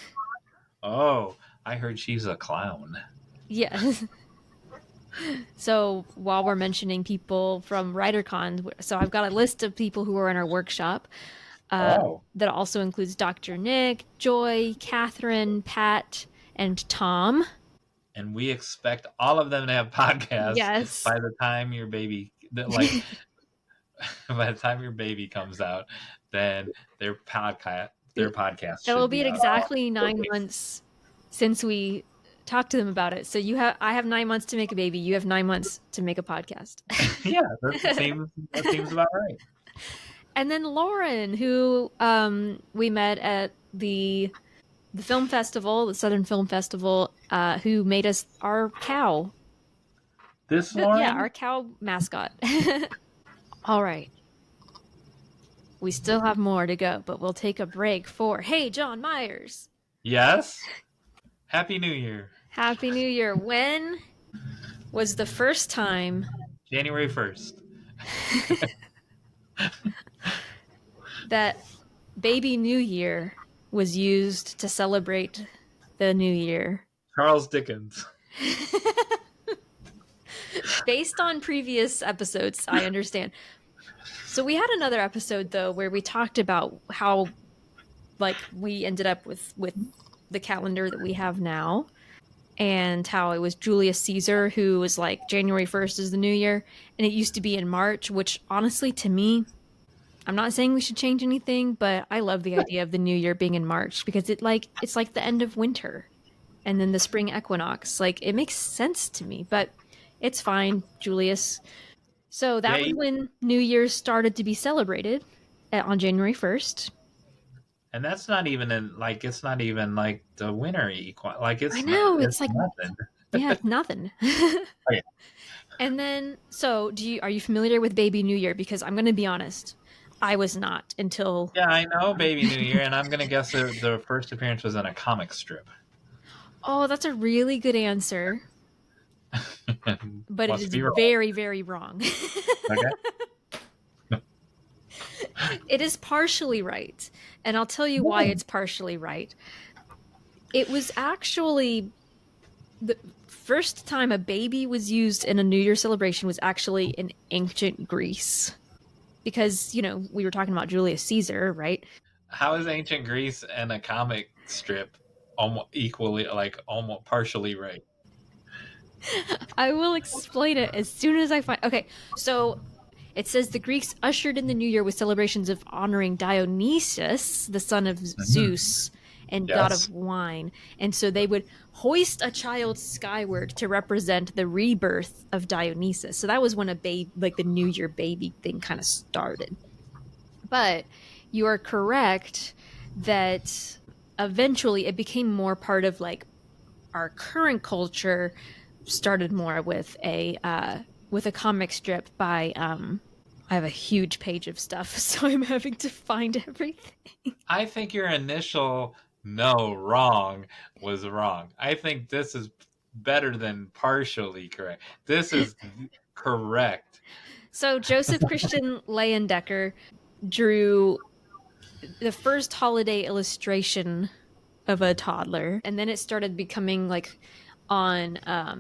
Oh, I heard she's a clown. Yeah. So while we're mentioning people from WriterCon, so I've got a list of people who are in our workshop. That also includes Dr. Nick, Joy, Catherine, Pat, and Tom. And we expect all of them to have podcasts. Yes. By the time your baby comes out, then their podcast It'll be exactly 9 months since we talked to them about it. So I have 9 months to make a baby. You have 9 months to make a podcast. Yeah, that seems about right. And then Lauren, who we met at the film festival, the Southern Film Festival, who made us our cow. This Lauren? Yeah, our cow mascot. All right. We still have more to go, but we'll take a break for Hey, Jon Meyers. Yes? Happy New Year. Happy New Year. When was the first time? January 1st. That Baby New Year was used to celebrate the new year. Charles Dickens. Based on previous episodes, I understand. So we had another episode though where we talked about how we ended up with the calendar that we have now, and how it was Julius Caesar who was like January 1st is the new year, and it used to be in March, which honestly to me, I'm not saying we should change anything, but I love the idea of the new year being in March because it's like the end of winter and then the spring equinox. Like it makes sense to me, but it's fine, Julius. So that was when New Year's started to be celebrated on January 1st. And that's not even it's not even like the winter equinox. Like it's I know, it's like nothing. Yeah, it's nothing. Okay. And then, so are you familiar with Baby New Year? Because I'm going to be honest, I was not until. Yeah, I know Baby New Year, and I'm gonna guess the first appearance was in a comic strip. Oh, that's a really good answer. But it is very, very wrong. Okay. It is partially right. And I'll tell you why it's partially right. It was actually the first time a baby was used in a New Year celebration was actually in ancient Greece. Because, we were talking about Julius Caesar, right? How is ancient Greece and a comic strip almost partially right? I will explain it as soon as I find. Okay, so it says the Greeks ushered in the new year with celebrations of honoring Dionysus, the son of Zeus and god of wine. And so they would hoist a child skyward to represent the rebirth of Dionysus. So that was when the New Year baby thing kind of started. But you are correct that eventually it became more part of our current culture. Started more with a comic strip by I have a huge page of stuff, so I'm having to find everything. I think your initial wrong was wrong. I think this is better than partially correct. This is correct. So Joseph Christian Leyendecker drew the first holiday illustration of a toddler, and then it started becoming on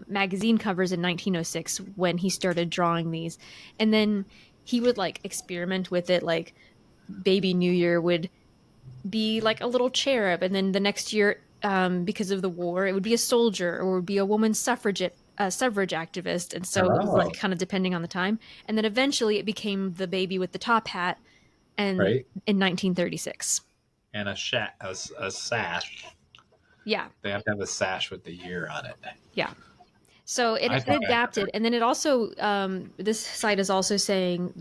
magazine covers in 1906 when he started drawing these. And then he would experiment with it, Baby New Year would be a little cherub, and then the next year because of the war it would be a soldier, or it would be a woman suffragette a suffrage activist, and so it was like kind of depending on the time. And then eventually it became the baby with the top hat, and Right. in 1936. And a sash. Yeah, They have to have a sash with the year on it. yeah. So it I think adapted, and then it also this site is also saying,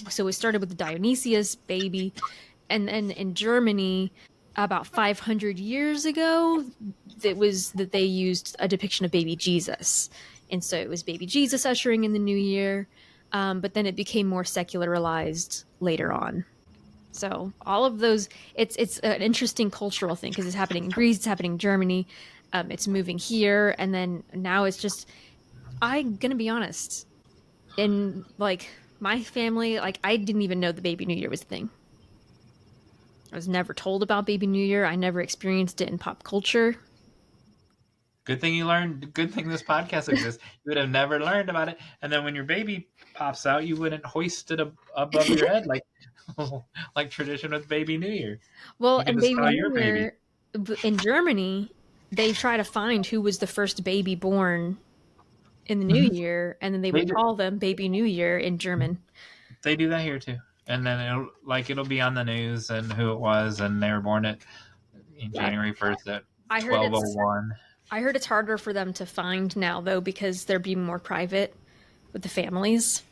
so it started with the Dionysius baby, and then in Germany about 500 years ago, it was that they used a depiction of baby Jesus, and so it was baby Jesus ushering in the new year, but then it became more secularized later on. So all of those, it's an interesting cultural thing because it's happening in Greece, it's happening in Germany, it's moving here, and then now it's just. I'm gonna be honest. In like my family, like I didn't even know the Baby New Year was a thing. I was never told about Baby New Year. I never experienced it in pop culture. Good thing you learned. Good thing this podcast exists. You would have never learned about it. And then when your baby pops out, you wouldn't hoist it above your head like tradition with Baby New Year. Well, You can and just Baby call your New baby. Year in Germany, they try to find who was the first baby born in the new year, and then they They would do, call them Baby New Year in German. they do that here too. And then it'll be on the news and who it was, and they were born in Yeah, January 1st at I heard it's 12:01. I heard it's harder for them to find now though because they're being more private with the families.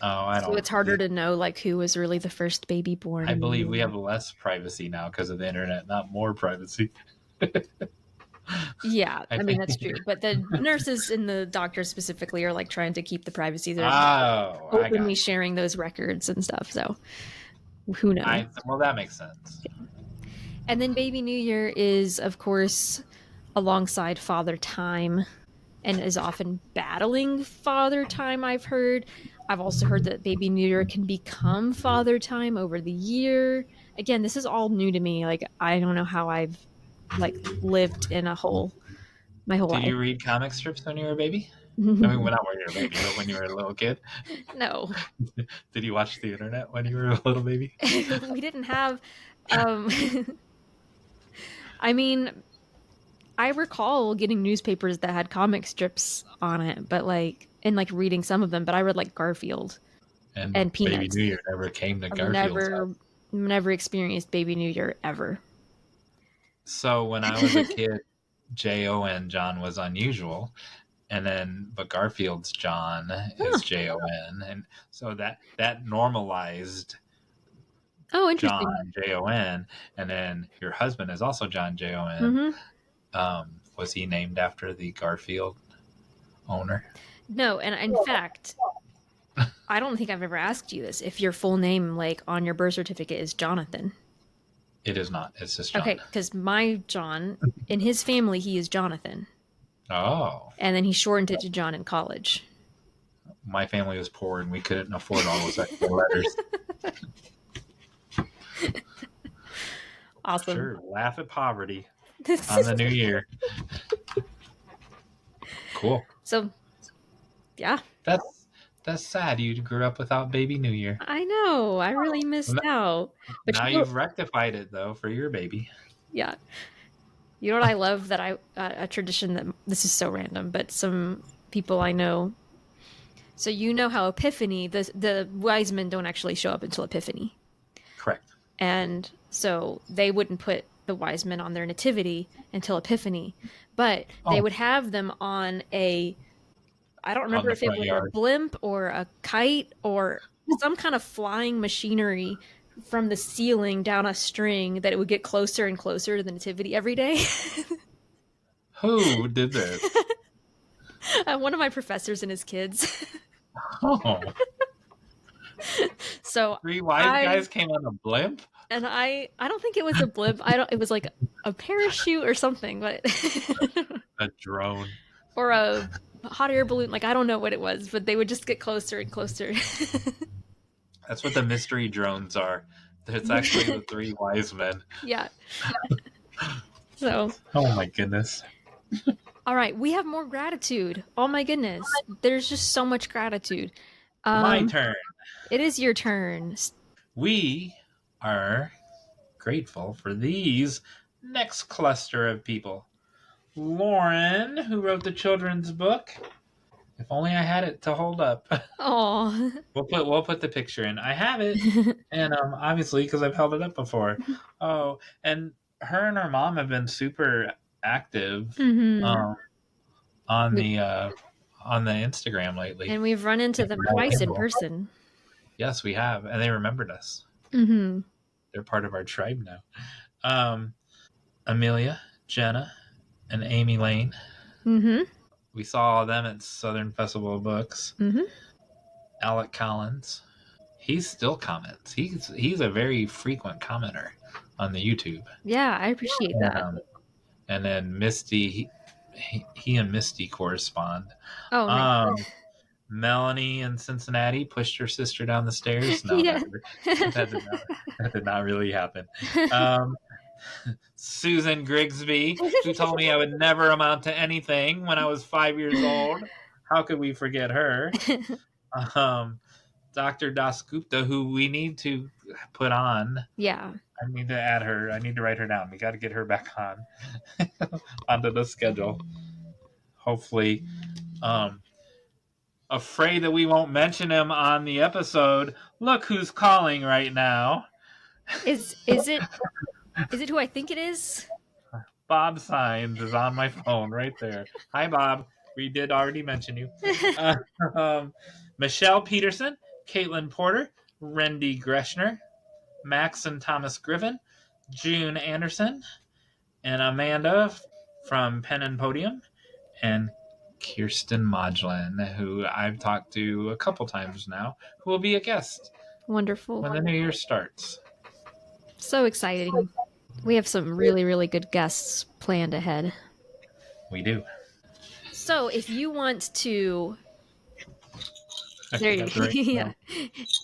Oh, I So don't. it's harder to know like who was really the first baby born I in the believe new we year. have less privacy now because of the internet, not more privacy. Yeah, I I mean think. that's true. But the nurses and the doctors specifically are like trying to keep the privacy. They're Oh, I openly got you. sharing those records and stuff. So who knows? Well, that makes sense. And then Baby New Year is, of course, alongside Father Time and is often battling Father Time, I've heard. I've also heard that Baby New Year can become Father Time over the year. Again, this is all new to me. Like I don't know how I've like lived in a whole my whole Did life. you read comic strips when you were a baby? I mean, well, not when you were a baby, but when you were a little kid. No. Did you watch the internet when you were a little baby? We didn't have um I mean, I recall getting newspapers that had comic strips on it, but like and like reading some of them, but I read like Garfield And and Baby Peanuts. New Year never came to I've Garfield's house. never experienced Baby New Year ever. So when I was a kid, Jon was unusual, but Garfield's John Huh. is Jon, and so that normalized Oh, John interesting. Jon, and then your husband is also John Jon. Mm-hmm. Was he named after the Garfield owner? No, and in fact, I don't think I've ever asked you this. If your full name, like on your birth certificate, is Jonathan. It is not. It's just John. Okay, because my John, in his family, he is Jonathan. Oh, And then he shortened it to John in college. my family was poor and we couldn't afford all those extra letters. Awesome. Sure, laugh at poverty on the new year. Cool. So, yeah, That's sad. You grew up without Baby New Year. I know. I really missed out. But Now you've rectified it though for your baby. yeah. You know what I love that a tradition that this is so random, but some people I know. So you know how Epiphany, the wise men don't actually show up until Epiphany. Correct. And so they wouldn't put the wise men on their nativity until Epiphany, but they would have them on I don't remember if it was a blimp or a kite or some kind of flying machinery from the ceiling down a string that it would get closer and closer to the nativity every day. Who did this? One of my professors and his kids. Oh. So Three wise guys came on a blimp? And I don't think it was a blimp. I don't it was like a parachute or something, but A drone. or a hot air balloon, like I don't know what it was, but they would just get closer and closer. That's what the mystery drones are. It's actually the three wise men. Yeah. So, oh my goodness. All right, we have more gratitude. Oh my goodness. There's just so much gratitude. My turn. It is your turn. We are grateful for these next cluster of people. Lauren, who wrote the children's book. If only I had it to hold up. Oh. We'll put the picture in. I have it, and obviously because I've held it up before. Oh, and her and her mom have been super active Mm-hmm. on the Instagram lately. And we've run into them twice in person. Yes, we have, and they remembered us. Mm-hmm. They're part of our tribe now. Um, Amelia, Jenna, and Amy Lane. Mm-hmm. We saw them at Southern Festival of Books. Mm-hmm. Alec Collins. He still comments. He's a very frequent commenter on the YouTube. Yeah, I appreciate that. And then Misty, he and Misty correspond. Oh, nice. Melanie in Cincinnati pushed her sister down the stairs. No, Yeah. that did not really happen. Susan Grigsby, who told me I would never amount to anything when I was 5 years old. How could we forget her? Dr. Dasgupta, who we need to put on. Yeah. I need to add her. I need to write her down. We got to get her back on onto the schedule. Hopefully. Afraid that we won't mention him on the episode. Look who's calling right now. Is it who I think it is? Bob Signs is on my phone right there. Hi, Bob. We did already mention you. Michelle Peterson, Caitlin Porter, Rendy Greshner, Max and Thomas Griffin, June Anderson, and Amanda from Pen and Podium, and Kirsten Modlin, who I've talked to a couple times now, who will be a guest Wonderful. when the new year starts. So exciting. We have some really, really good guests planned ahead. We do. So if you want to... There you go. Right. Yeah.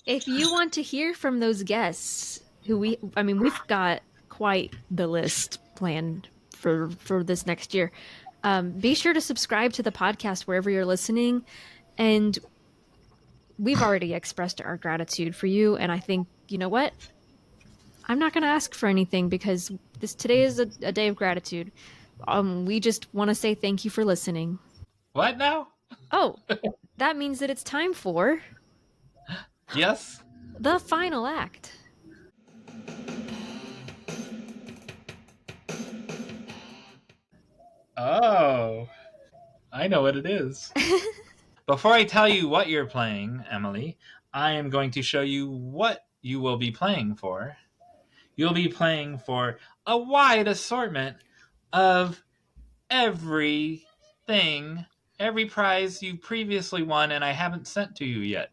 If you want to hear from those guests, we've got quite the list planned for this next year. Be sure to subscribe to the podcast wherever you're listening. And we've already expressed our gratitude for you. And I think, you know what? I'm not going to ask for anything because today is a day of gratitude. We just want to say thank you for listening. What now? Oh, that means that it's time for... Yes? The final act. Oh, I know what it is. Before I tell you what you're playing, Emily, I am going to show you what you will be playing for. You'll be playing for a wide assortment of everything, every prize you previously won and I haven't sent to you yet.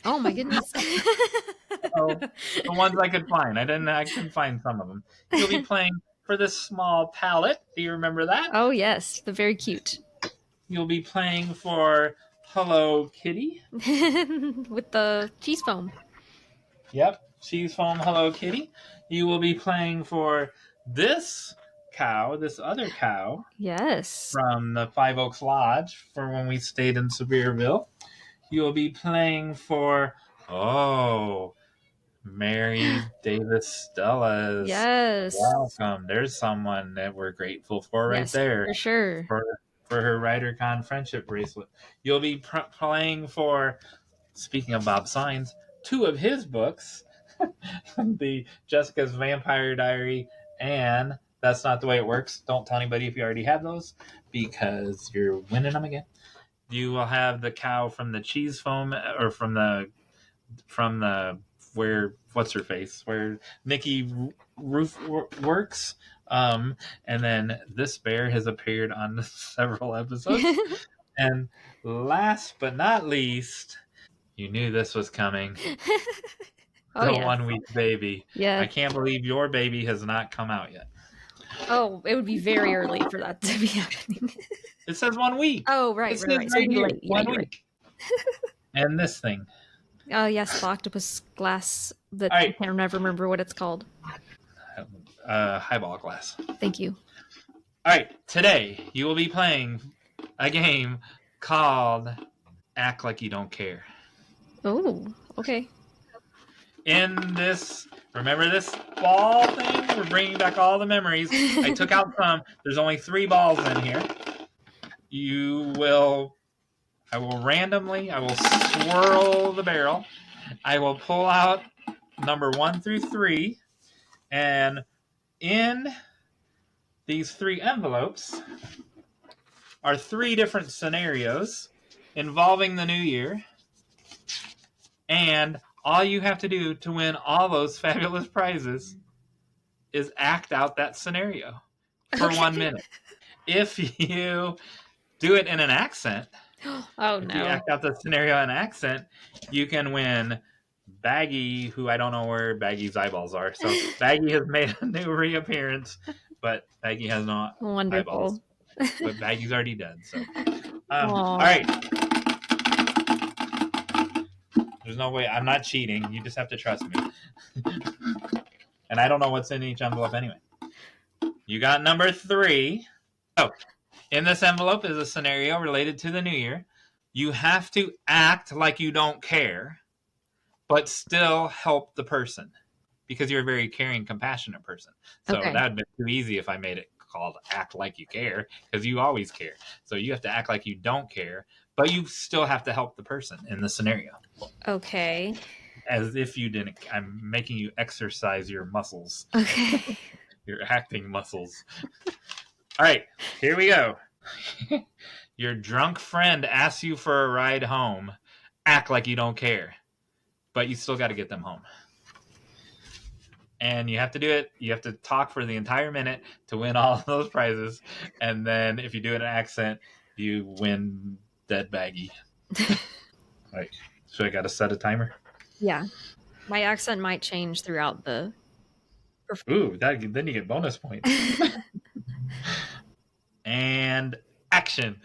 Oh my goodness. So, the ones I could find. I couldn't find some of them. You'll be playing for this small palette. Do you remember that? Oh yes, the very cute. You'll be playing for Hello Kitty. With the cheese foam. Yep, cheese foam Hello Kitty. You will be playing for this other cow. Yes. From the Five Oaks Lodge for when we stayed in Sevierville. You will be playing for, Mary Davis Stellas. Yes. Welcome. There's someone that we're grateful for right there. For sure. For her WriterCon friendship bracelet. You'll be playing for, speaking of Bob Signs, 2 of his books, the Jessica's Vampire Diary and That's Not the Way It Works. Don't tell anybody if you already have those because you're winning them again. You will have the cow from the cheese foam or from the where what's her face where Nikki Roof works. And then this bear has appeared on several episodes. And last but not least, you knew this was coming. The 1 week baby. Yeah. I can't believe your baby has not come out yet. Oh, it would be very early for that to be happening. It says 1 week. Oh, right. It says right here, 1 week. And this thing. Oh, yes, the octopus glass that I can't remember what it's called. Highball glass. Thank you. All right, today you will be playing a game called Act Like You Don't Care. Oh, okay. In this, remember this ball thing We're bringing back all the memories. I took out some. There's only 3 balls in here. I will randomly, I will swirl the barrel. I will pull out number 1 through 3. And in these 3 envelopes are 3 different scenarios involving the new year. And all you have to do to win all those fabulous prizes is act out that scenario for 1 minute. If you do it in an accent, oh if no. you act out the scenario in an accent, you can win Baggy, who I don't know where Baggy's eyeballs are. So Baggy has made a new reappearance, but Baggy has no eyeballs. But Baggy's already dead. So, all right. There's no way. I'm not cheating. You just have to trust me. And I don't know what's in each envelope anyway. You got number 3. So, in this envelope is a scenario related to the new year. You have to act like you don't care, but still help the person because you're a very caring, compassionate person. So that would be too easy if I made it called act like you care, because you always care. So you have to act like you don't care, but you still have to help the person in the scenario. Okay. As if you didn't. I'm making you exercise your muscles. Okay. Your acting muscles. All right, here we go. Your drunk friend asks you for a ride home. Act like you don't care, but you still got to get them home. And you have to do it. You have to talk for the entire minute to win all of those prizes. And then if you do it in an accent, you win Dead Baggy. Right. So I got to set a timer? Yeah. My accent might change throughout the... Ooh, then you get bonus points. And action.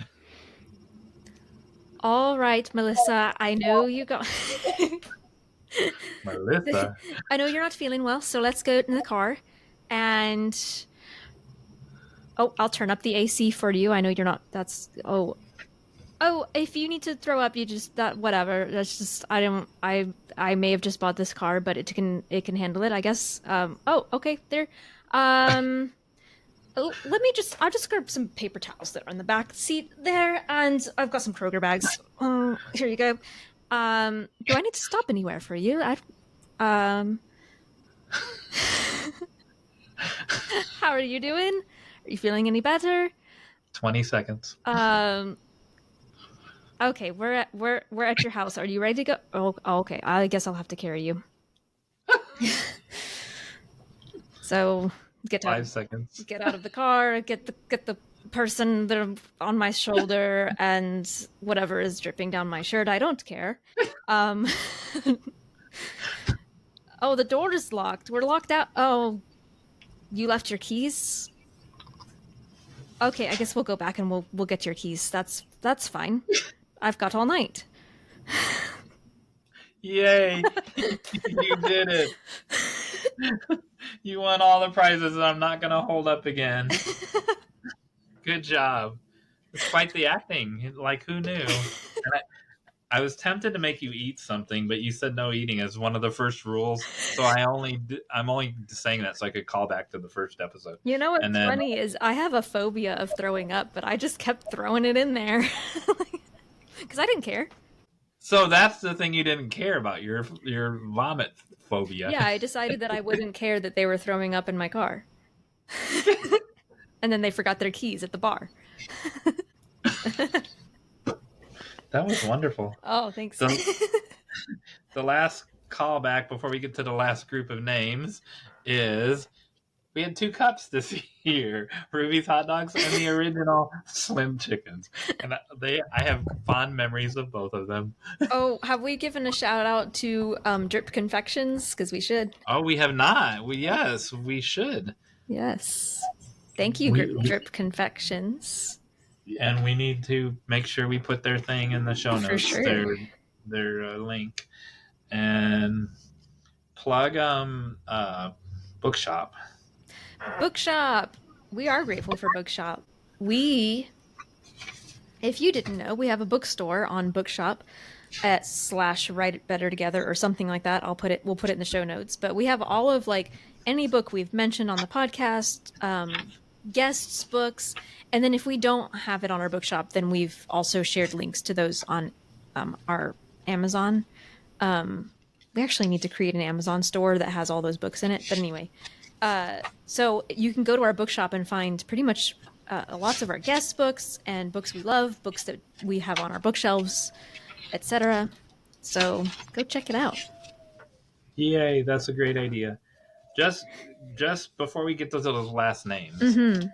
All right, Melissa, I know you got... Melissa? I know you're not feeling well, so let's go in the car. And... Oh, I'll turn up the AC for you. I know you're not... That's... Oh, if you need to throw up, you just... Whatever. That's just... I may have just bought this car, but it can handle it, I guess. Oh, okay, there. I'll just grab some paper towels that are on the back seat there, and I've got some Kroger bags. Here you go. Do I need to stop anywhere for you? How are you doing? Are you feeling any better? 20 seconds. Okay, we're at your house. Are you ready to go? Oh, okay. I guess I'll have to carry you. So get 5 seconds. Get out of the car. Get the person that on my shoulder and whatever is dripping down my shirt. I don't care. Oh, the door is locked. We're locked out. Oh, you left your keys? Okay, I guess we'll go back and we'll get your keys. That's fine. I've got all night. Yay! You did it. You won all the prizes, and I'm not going to hold up again. Good job. Despite the acting, like, who knew? And I was tempted to make you eat something, but you said no eating as one of the first rules. So I'm only saying that so I could call back to the first episode. You know what's funny is I have a phobia of throwing up, but I just kept throwing it in there because I didn't care. So that's the thing you didn't care about, your vomit phobia. Yeah, I decided that I wouldn't care that they were throwing up in my car. And then they forgot their keys at the bar. That was wonderful. Oh, thanks. The last callback before we get to the last group of names is we had 2 cups this year, Ruby's Hot Dogs and the original Slim Chickens. And I have fond memories of both of them. Oh, have we given a shout out to Drip Confections? Because we should. Oh, we have not. Yes, we should. Yes. Thank you, Drip Confections. And we need to make sure we put their thing in the show notes. For sure. Their link. And plug Bookshop. Bookshop. We are grateful for Bookshop. If you didn't know, we have a bookstore on Bookshop /Write It Better Together or something like that. We'll put it in the show notes. But we have all of any book we've mentioned on the podcast, guests' books, and then if we don't have it on our bookshop, then we've also shared links to those on our Amazon. We actually need to create an Amazon store that has all those books in it. But anyway, so you can go to our bookshop and find pretty much lots of our guest books and books we love, books that we have on our bookshelves, etc. So go check it out. Yay, that's a great idea. Just before we get to those last names, Mm-hmm.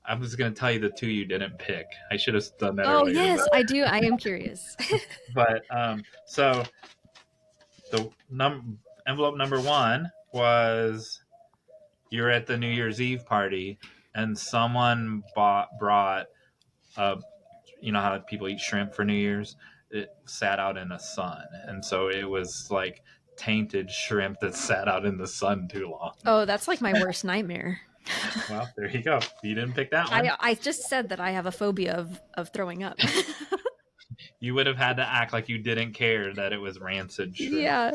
I was going to tell you the two you didn't pick. I should have done that Oh, earlier. yes, I do. I am curious. But so the envelope number 1 was you're at the New Year's Eve party and someone brought you know how people eat shrimp for New Year's? It sat out in the sun, and so it was like tainted shrimp that sat out in the sun too long. Oh, that's like my worst nightmare. Well, there you go. You didn't pick that one. I just said that I have a phobia of throwing up. You would have had to act like you didn't care that it was rancid shrimp. Yeah.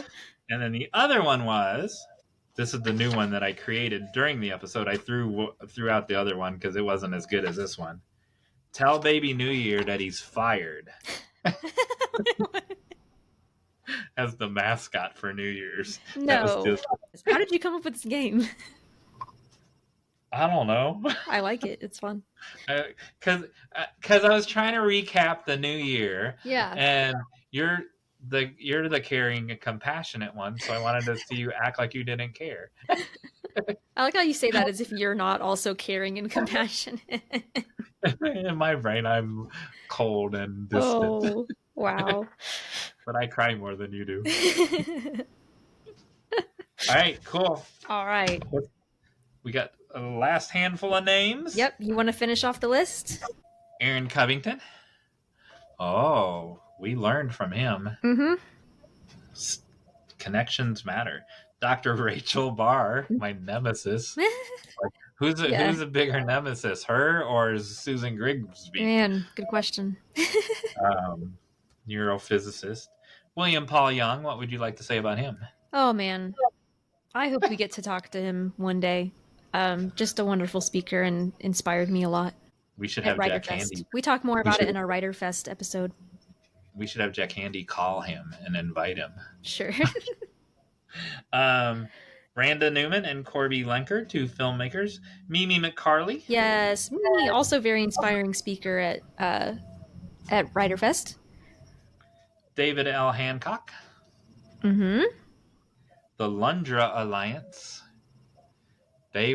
And then the other one was, this is the new one that I created during the episode. I threw out the other one because it wasn't as good as this one. Tell Baby New Year that he's fired. As the mascot for New Year's. No. How did you come up with this game? I don't know. I like it. It's fun. Because I was trying to recap the new year. Yeah. And you're the caring and compassionate one, so I wanted to see you act like you didn't care. I like how you say that as if you're not also caring and compassionate. In my brain, I'm cold and distant. Oh, wow. But I cry more than you do. All right, cool. All right. We got a last handful of names. Yep. You want to finish off the list? Aaron Covington. Oh, we learned from him. Mm-hmm. Connections matter. Dr. Rachel Barr, my nemesis. Who's a bigger nemesis, her or Susan Grigsby? Man, good question. Neurophysicist. William Paul Young, what would you like to say about him? Oh, man. I hope we get to talk to him one day. Just a wonderful speaker and inspired me a lot. We should have Jack Fest. Handy. We talk more about it in our Writer Fest episode. We should have Jack Handy call him and invite him. Sure. Randa Newman and Corby Lenker, two filmmakers. Mimi McCarley. Yes, Mimi, also very inspiring speaker at Writer Fest. David L. Hancock. Mm-hmm. The Lundra Alliance. They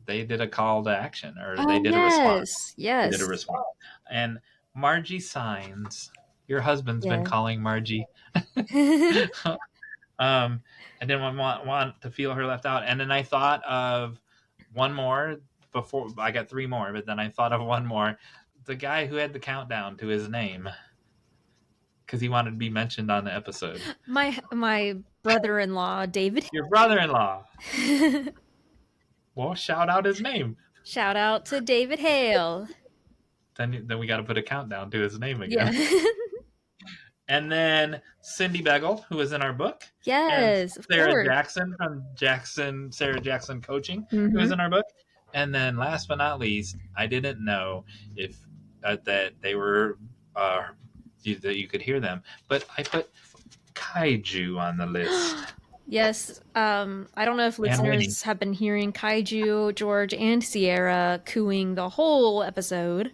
did a call to action, or they did a response. Yes. They did a response. And Margie Signs. Your husband's been calling Margie. I didn't want to feel her left out. And then I thought of one more before. I got three more, but then I thought of one more. The guy who had the countdown to his name. Because he wanted to be mentioned on the episode. My brother-in-law, David. Your brother-in-law. Well, shout out his name. Shout out to David Hale. Then we got to put a countdown to his name again. Yeah. And then Cindy Beggle, who was in our book. Yes, and Sarah Jackson from Sarah Jackson Coaching, who was in our book. And then last but not least, I didn't know if that they were that you could hear them, but I put Kaiju on the list. Yes. I don't know if listeners have been hearing Kaiju, George, and Sierra cooing the whole episode.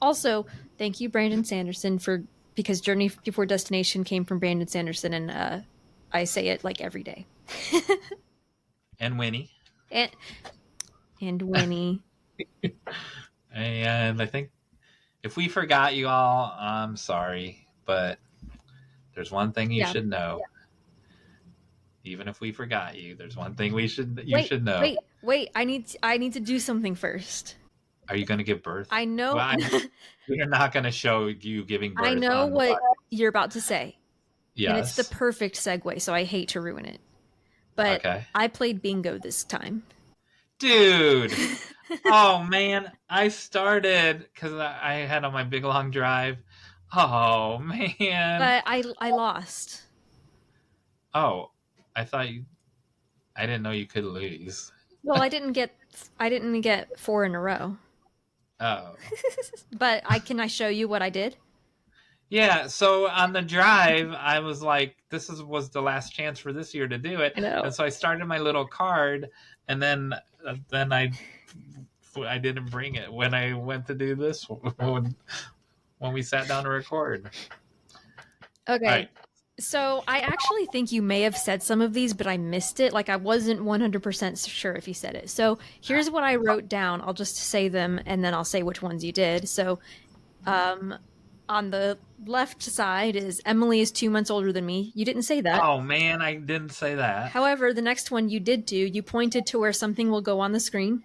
Also, thank you, Brandon Sanderson, because Journey Before Destination came from Brandon Sanderson, and I say it like every day. And Winnie. And Winnie. And I think if we forgot you all, I'm sorry, but there's one thing you should know. Even if we forgot you, there's one thing you should know. Wait! I need to do something first. Are you going to give birth? I know. Well, we're not going to show you giving birth. I know what you're about to say. Yes. And it's the perfect segue, so I hate to ruin it. But I played bingo this time. Dude! Oh, man. I started because I had on my big long drive. Oh, man. But I lost. Oh, I thought you... I didn't know you could lose. Well, I didn't get 4 in a row. Oh. But I show you what I did? Yeah, so on the drive, I was like, was the last chance for this year to do it. I know. And so I started my little card, and then I didn't bring it when I went to do this when we sat down to record. Okay. All right. So I actually think you may have said some of these, but I missed it. Like I wasn't 100% sure if you said it. So here's what I wrote down. I'll just say them and then I'll say which ones you did. So on the left side is Emily is 2 months older than me. You didn't say that. Oh man, I didn't say that. However, the next one you did do. You pointed to where something will go on the screen.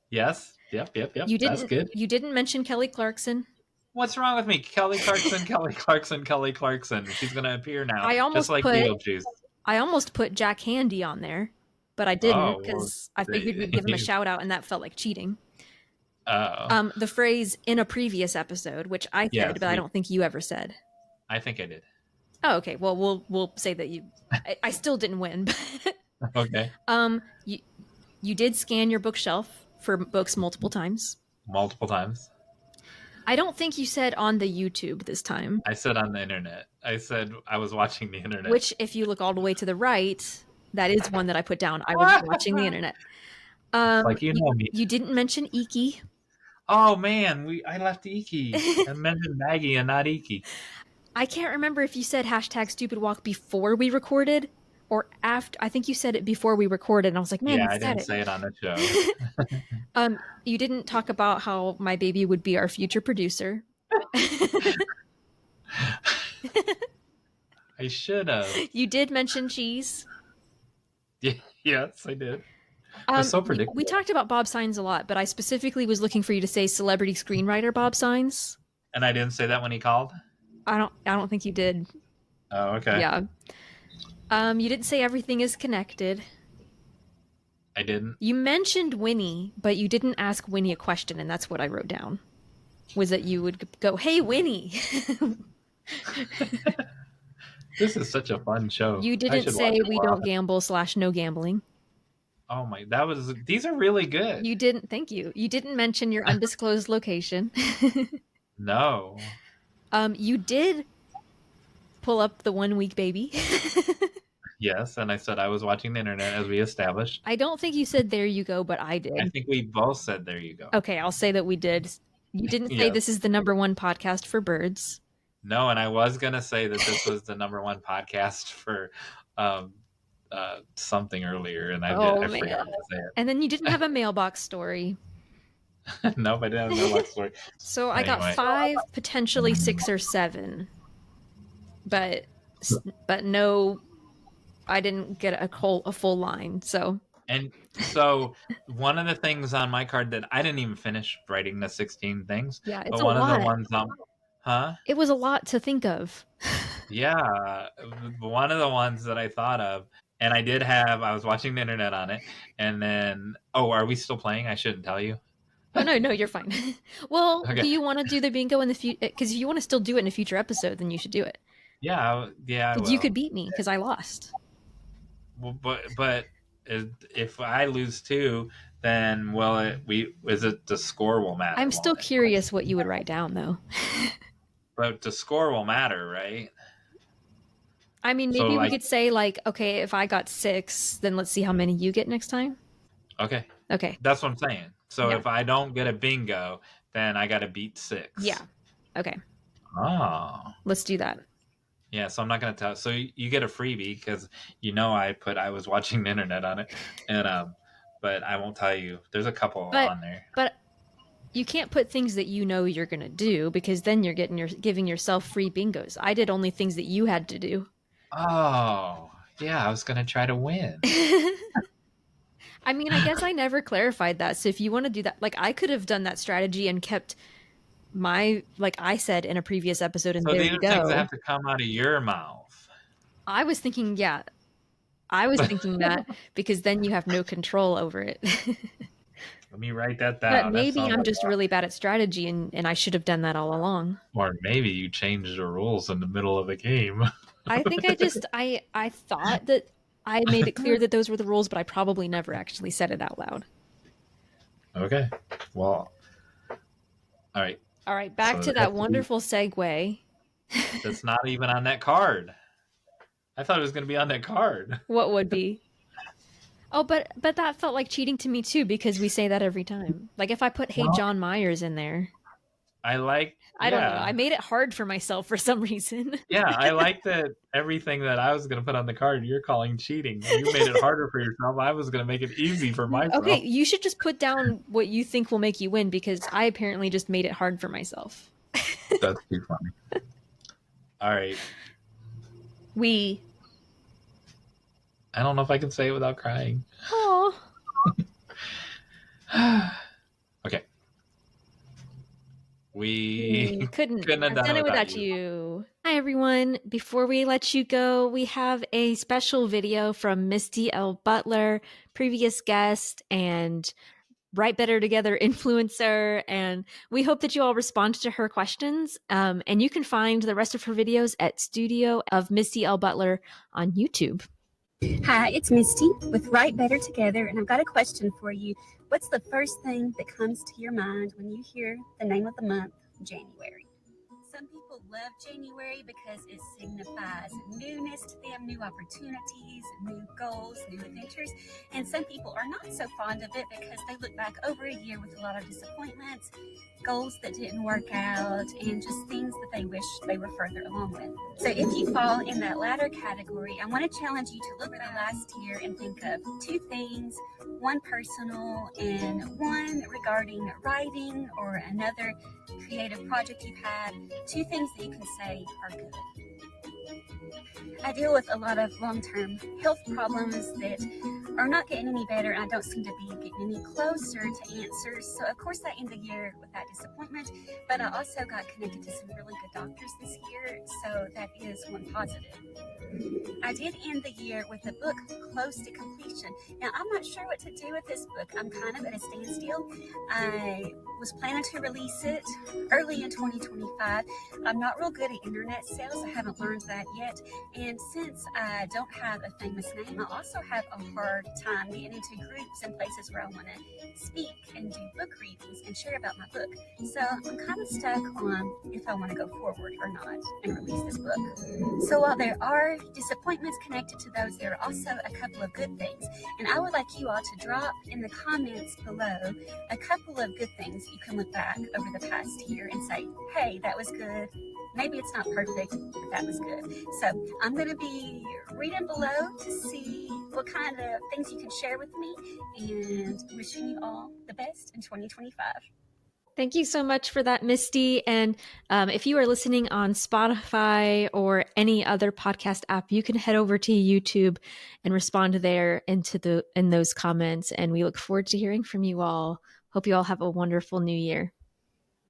Yes. Yep. You didn't, That's good. You didn't mention Kelly Clarkson. What's wrong with me? Kelly Clarkson, Kelly Clarkson, Kelly Clarkson. She's going to appear now, just like Beetlejuice. I almost put Jack Handy on there, but I didn't because I figured we'd give him a shout out, and that felt like cheating. The phrase "in a previous episode," which I said, but I don't think you ever said. I think I did. Oh, okay. Well, we'll say that you. I still didn't win. Okay. You did scan your bookshelf for books multiple times. Multiple times. I don't think you said on the YouTube this time. I said on the internet. I said I was watching the internet. Which, if you look all the way to the right, that is one that I put down. I was watching the internet. Like you know me. You didn't mention Iki. Oh man, I left Iki. I mentioned Maggie and not Iki. I can't remember if you said #StupidWalk before we recorded or after. I think you said it before we recorded, and I was like, man, I didn't say it on the show. You didn't talk about how my baby would be our future producer. I should have. You did mention cheese. Yes, I did. It's so predictable. We talked about Bob Signs a lot, but I specifically was looking for you to say celebrity screenwriter Bob Signs. And I didn't say that when he called? I don't think you did. Oh, okay. Yeah. You didn't say everything is connected. I didn't. You mentioned Winnie, but you didn't ask Winnie a question, and that's what I wrote down. Was that you would go, "Hey, Winnie." This is such a fun show. You didn't say we don't gamble / no gambling. Oh my, these are really good. You didn't, thank you. You didn't mention your undisclosed location. No. You did pull up the 1 week baby. Yes, and I said I was watching the internet, as we established. I don't think you said there you go, but I did. I think we both said there you go. Okay, I'll say that we did. You didn't say this is the #1 podcast for birds. No, and I was going to say that this was the #1 podcast for something earlier, and I forgot to say it. And then you didn't have a mailbox story. Nope, I didn't have a mailbox story. So I got 5, potentially 6 or 7. But no, I didn't get a full line. And so one of the things on my card that I didn't even finish writing the 16 things. Yeah, it's but one a lot. of the ones huh? It was a lot to think of. Yeah, one of the ones that I thought of, and I was watching the internet on it, and then are we still playing? I shouldn't tell you. Oh no, you're fine. Well, okay. Do you want to do the bingo in the future? Because if you want to still do it in a future episode, then you should do it. Yeah. You could beat me because I lost. Well, but if I lose too, then the score will matter. I'm still curious what you would write down though. But the score will matter, right? I mean, maybe we could say okay, if I got 6, then let's see how many you get next time. Okay. That's what I'm saying. So if I don't get a bingo, then I got to beat 6. Yeah. Okay. Oh. Let's do that. Yeah, so I'm not going to tell. So you get a freebie because I was watching the internet on it, and but I won't tell you. There's a couple on there. But you can't put things that you know you're going to do because then you're giving yourself free bingos. I did only things that you had to do. Oh, yeah, I was going to try to win. I mean, I guess I never clarified that. So if you want to do that, I could have done that strategy and kept my, I said in a previous episode, and so there you go. So these are things that have to come out of your mouth. I was thinking that because then you have no control over it. Let me write that down. But maybe I'm just really bad at strategy, and I should have done that all along. Or maybe you changed the rules in the middle of a game. I think I thought that I made it clear that those were the rules, but I probably never actually said it out loud. Okay. Well, all right. All right, back So to that wonderful segue. that's not even on that card. I thought it was going to be on that card. What would be? Oh, but that felt like cheating to me too because we say that every time. Like if I put "Hey Well, Jon Meyers" in there, I like, I don't know. yeah. I made it hard for myself for some reason. Yeah, I like that everything that I was going to put on the card, you're calling cheating. You made it harder for yourself. I was going to make it easy for Okay, myself. you should just put down what you think will make you win because I apparently just made it hard for myself. That's too funny. All right. We. I don't know if I can say it without crying. Oh. Okay. We Couldn't couldn't have have done it without you. you. Hi, everyone. Before we let you go, we have a special video from Misty L. Butler, previous guest and Write Better Together influencer. And we hope that you all respond to her questions. And you can find the rest of her videos at Studio of Misty L. Butler on YouTube. Hi, it's Misty with Write Better Together, and I've got a question for you. What's the first thing that comes to your mind when you hear the name of the month, January? Some people love January because it signifies newness to them, new opportunities, new goals, new adventures. And some people are not so fond of it because they look back over a year with a lot of disappointments, goals that didn't work out, and just things that they wish they were further along with. So if you fall in that latter category, I want to challenge you to look at the last year and think of two things, one personal and one regarding writing or another creative project you've had, two things that you can say are good. I deal with a lot of long-term health problems that are not getting any better, and I don't seem to be getting any closer to answers. So of course I end the year with that disappointment, but I also got connected to some really good doctors this year, so that is one positive. I did end the year with a book close to completion. Now, I'm not sure what to do with this book. I'm kind of at a standstill. I was planning to release it early in 2025. I'm not real good at internet sales. I haven't learned that yet. And since I don't have a famous name, I also have a hard time getting into groups and places where I want to speak and do book readings and share about my book. So I'm kind of stuck on if I want to go forward or not and release this book. So while there are disappointments connected to those, there are also a couple of good things. And I would like you all to drop in the comments below a couple of good things you can look back over the past year and say, hey, that was good. Maybe it's not perfect, but that was good. So I'm going to be reading below to see what kind of things you can share with me, and wishing you all the best in 2025. Thank you so much for that, Misty. And if you are listening on Spotify or any other podcast app, you can head over to YouTube and respond there in those comments. And we look forward to hearing from you all. Hope you all have a wonderful new year.